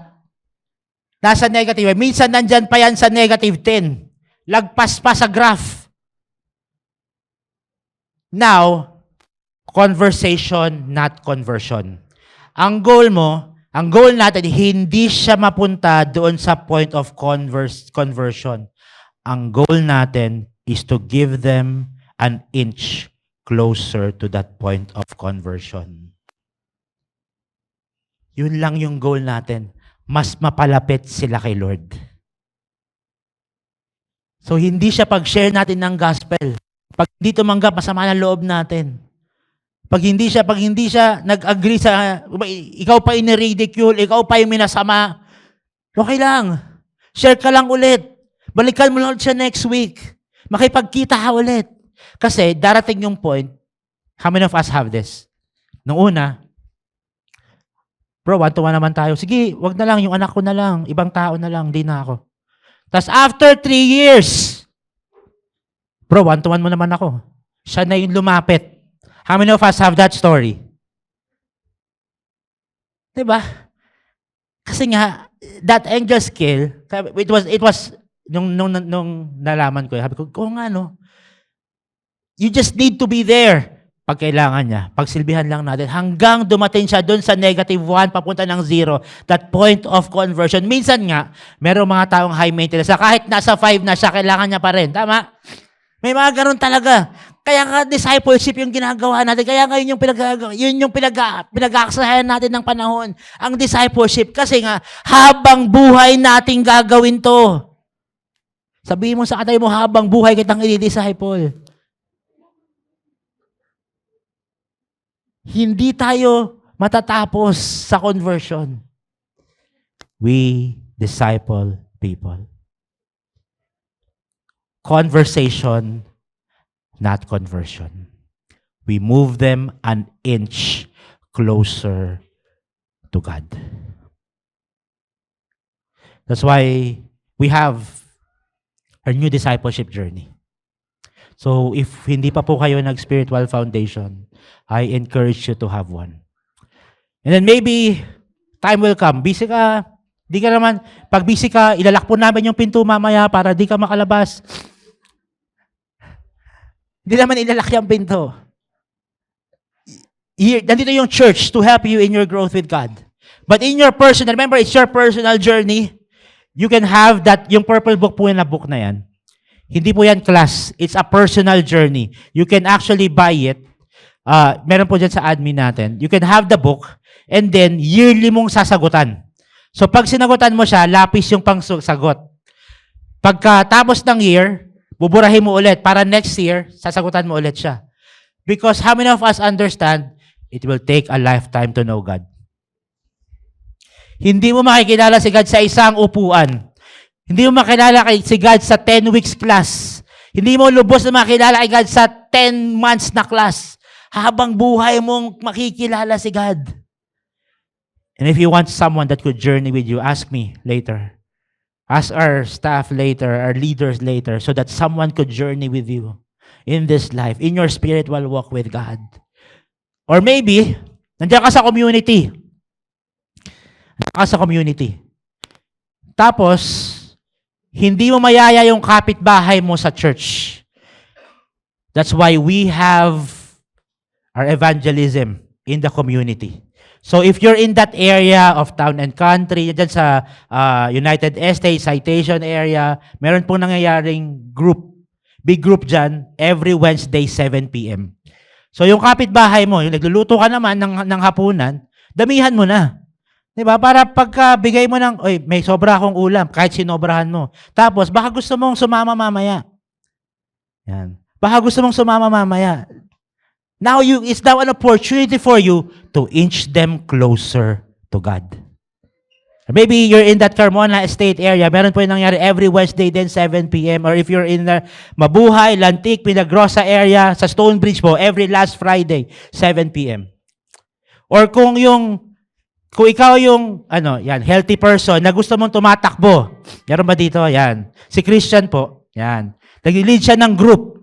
nasa negative. Minsan nandyan pa yan sa negative 10. Lagpas pa sa graph. Now, conversation, not conversion. Ang goal natin, hindi siya mapunta doon sa point of conversion. Ang goal natin is to give them an inch closer to that point of conversion. Yun lang yung goal natin. Mas mapalapit sila kay Lord. So, hindi siya pag-share natin ng gospel. Pag hindi tumanggap, masama ng loob natin. Pag hindi siya nag-agree sa, ikaw pa iniridicule, ikaw pa yung minasama, okay lang. Share ka lang ulit. Balikan mo lang ulit siya next week. Makipagkita ka ulit. Kasi darating yung point, how many of us have this? Nung una, bro, one-to-one naman tayo. Sige, wag na lang, yung anak ko na lang, ibang tao na lang, di na ako. Tapos after 3 years, bro, one-to-one mo naman ako. Siya na yung lumapit. How many of us have that story? Diba? Kasi nga, that angel scale, it was, nung nalaman ko, sabi ko, nga no, you just need to be there pag kailangan niya. Pagsilbihan lang natin hanggang dumating siya doon sa negative 1 papunta ng 0, that point of conversion. Minsan nga, merong mga taong high maintenance. Kahit nasa 5 na siya, kailangan niya pa rin. Tama? May mga ganun talaga. Kaya nga discipleship yung ginagawa natin. Kaya nga yun yung pinag-aaksayan natin ng panahon. Ang discipleship. Kasi nga, habang buhay natin gagawin to. Sabihin mo sa katay mo, habang buhay kitang i-disciple. Hindi tayo matatapos sa conversion. We disciple people. Conversation, not conversion. We move them an inch closer to God. That's why we have our new discipleship journey. So if hindi pa po kayo nag-spiritual foundation, I encourage you to have one. And then maybe time will come. Busy ka, pag busy ka, ilalak po namin yung pinto mamaya para di ka makalabas. Hindi naman ilalak yung pinto. Nandito yung church to help you in your growth with God. But in your personal, remember, it's your personal journey. You can have that, yung purple book po na book na yan. Hindi po yan class. It's a personal journey. You can actually buy it. Meron po dyan sa admin natin. You can have the book and then yearly mong sasagutan. So pag sinagutan mo siya, lapis yung pangsagot. Pagkatapos ng year, buburahin mo ulit para next year, sasagutan mo ulit siya. Because how many of us understand, it will take a lifetime to know God. Hindi mo makikilala si God sa isang upuan. Hindi mo makilala si God sa 10 weeks class. Hindi mo lubos na makilala kay God sa 10 months na class. Habang buhay mong makikilala si God. And if you want someone that could journey with you, ask me later. Ask our staff later, our leaders later, so that someone could journey with you in this life, in your spiritual walk with God. Or maybe, nandiyan ka sa community. Nandiyan ka sa community. Tapos, hindi mo mayaya yung kapitbahay mo sa church. That's why we have our evangelism in the community. So if you're in that area of town and country, dyan sa United States, Citation area, meron pong nangyayaring big group dyan, every Wednesday, 7 p.m. So yung kapitbahay mo, yung nagluluto ka naman ng hapunan, damihan mo na. Diba? Para pagka bigay mo ng, oy, may sobra akong ulam, kahit sinobrahan mo. Tapos, baka gusto mong sumama mamaya. Yan. Baka gusto mong sumama mamaya. Now, it's now an opportunity for you to inch them closer to God. Maybe you're in that Carmona Estate area, meron po yung nangyari every Wednesday din, 7 p.m. Or if you're in the Mabuhay, Lantic, Milagrosa area, sa Stonebridge po, every last Friday, 7 p.m. Or kung ikaw yung, healthy person na gusto mong tumatakbo, meron ba dito? Yan. Si Christian po, yan. Nag-lead siya ng group.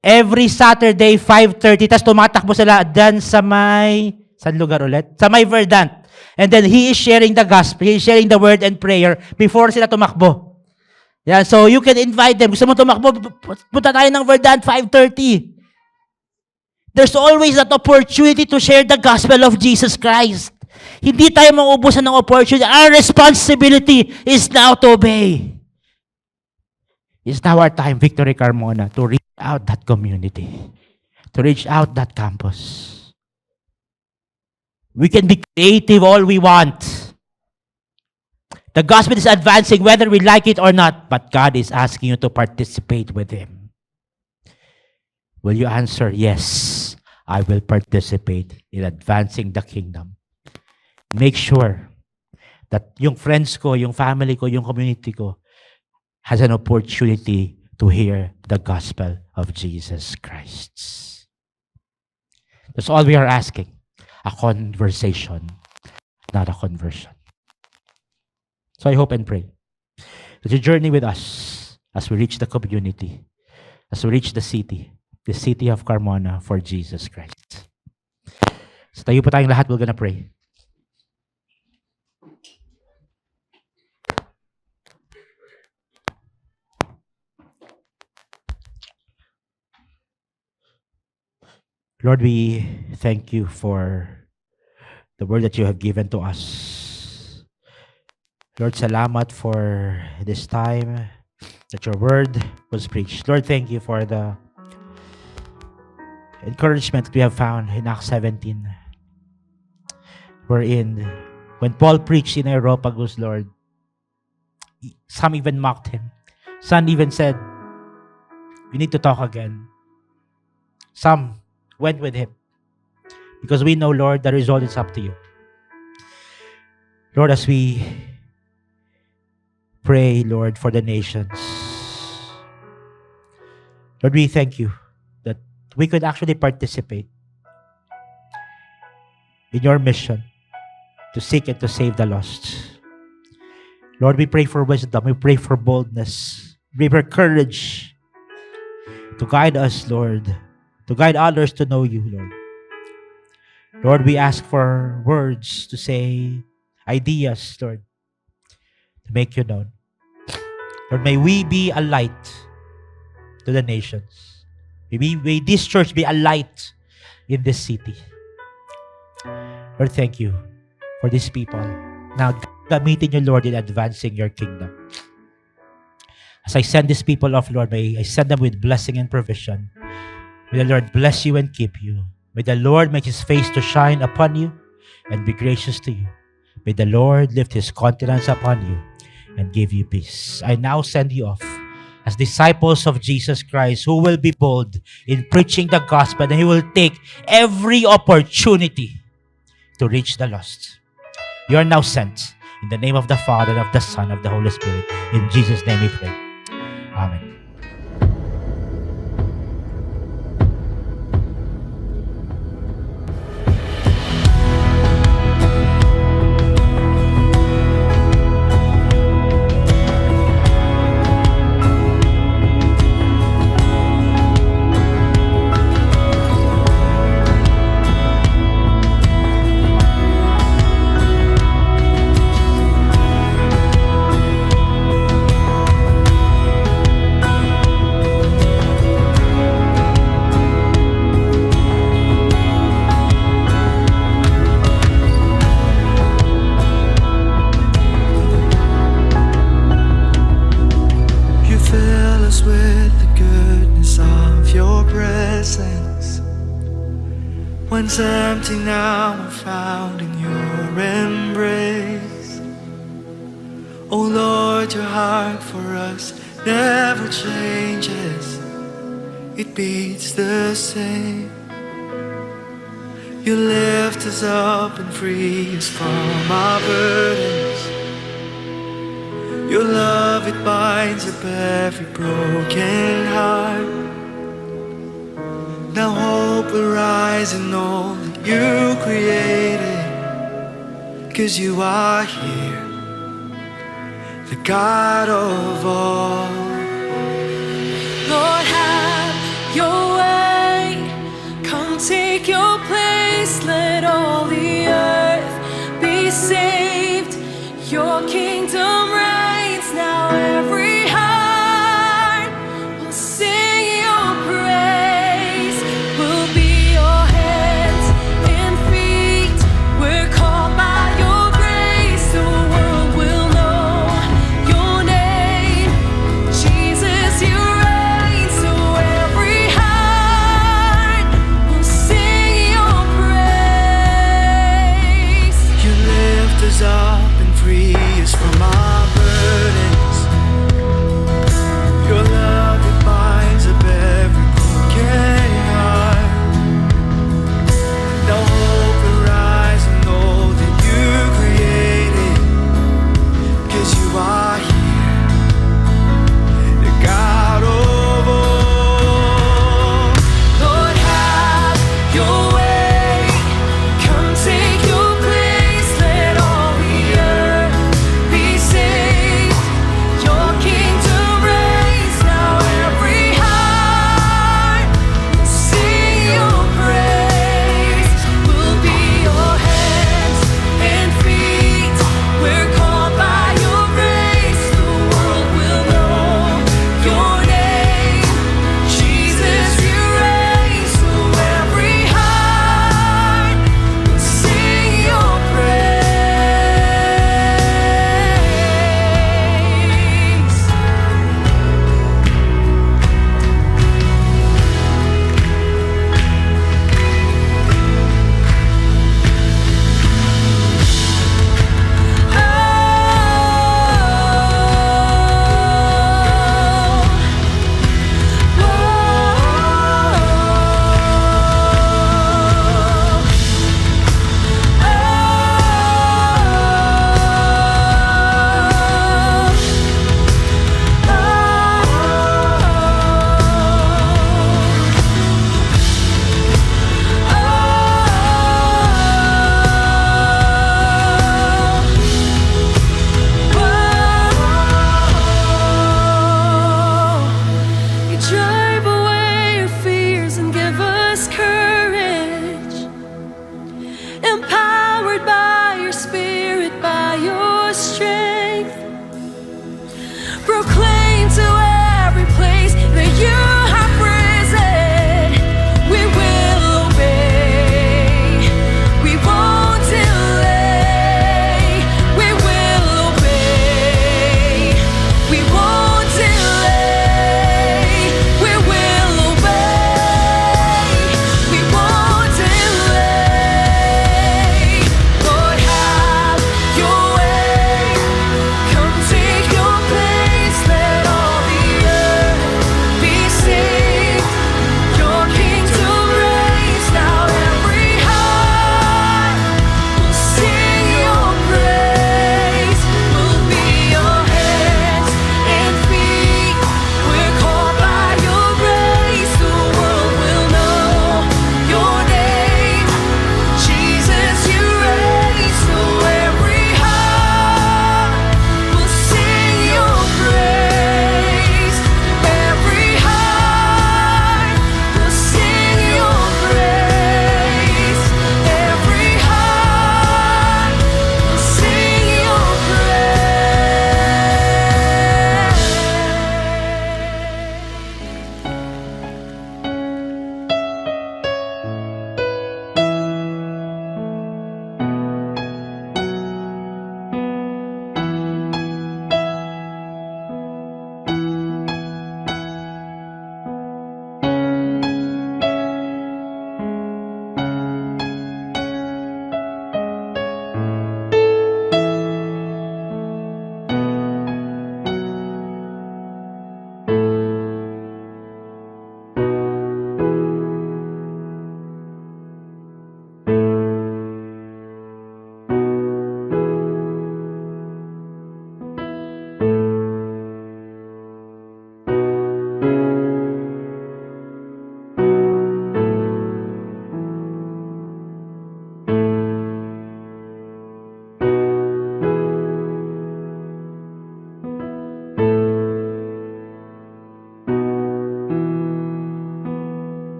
Every Saturday, 5:30, tas tumatakbo sila dyan sa saan lugar ulit? Sa may Verdant. And then, he is sharing the gospel, he is sharing the word and prayer before sila tumakbo. Yeah, so you can invite them. Gusto mo tumakbo, punta tayo ng Verdant, 5:30. There's always that opportunity to share the gospel of Jesus Christ. Hindi tayo mauubusan ng opportunity. Our responsibility is now to obey. It's now our time, Victory Carmona, to reach out that community, to reach out that campus. We can be creative all we want. The gospel is advancing whether we like it or not, but God is asking you to participate with Him. Will you answer, yes, I will participate in advancing the kingdom. Make sure that yung friends ko, yung family ko, yung community ko has an opportunity to hear the gospel of Jesus Christ. That's all we are asking. A conversation, not a conversion. So I hope and pray that you journey with us as we reach the community, as we reach the city of Carmona for Jesus Christ. So tayo po tayong lahat, we're gonna pray. Lord, we thank you for the word that you have given to us. Lord, salamat for this time that your word was preached. Lord, thank you for the encouragement that we have found in Acts 17. Wherein, when Paul preached in Areopagus, Lord, some even mocked him. Some even said, we need to talk again. Some went with him. Because we know, Lord, the result is up to you. Lord, as we pray, Lord, for the nations, Lord, we thank you that we could actually participate in your mission to seek and to save the lost. Lord, we pray for wisdom. We pray for boldness. We pray for courage to guide us, Lord, to guide others to know you, Lord. Lord, we ask for words to say, ideas, Lord, to make you known. Lord, may we be a light to the nations. May this church be a light in this city. Lord, thank you for these people. Now, gamitin you, Lord, in advancing your kingdom. As I send these people off, Lord, may I send them with blessing and provision. May the Lord bless you and keep you. May the Lord make His face to shine upon you and be gracious to you. May the Lord lift His countenance upon you and give you peace. I now send you off as disciples of Jesus Christ who will be bold in preaching the gospel, and He will take every opportunity to reach the lost. You are now sent in the name of the Father, of the Son, of the Holy Spirit. In Jesus' name we pray. Amen. Once empty, now I'm found in your embrace. Oh Lord, your heart for us never changes. It beats the same. You lift us up and free us from our burdens. Your love, it binds up every broken heart. Now hope will rise in all that you created, 'cause you are here, the God of all. Lord, have your way. Come take your place. Let all the earth be saved. Your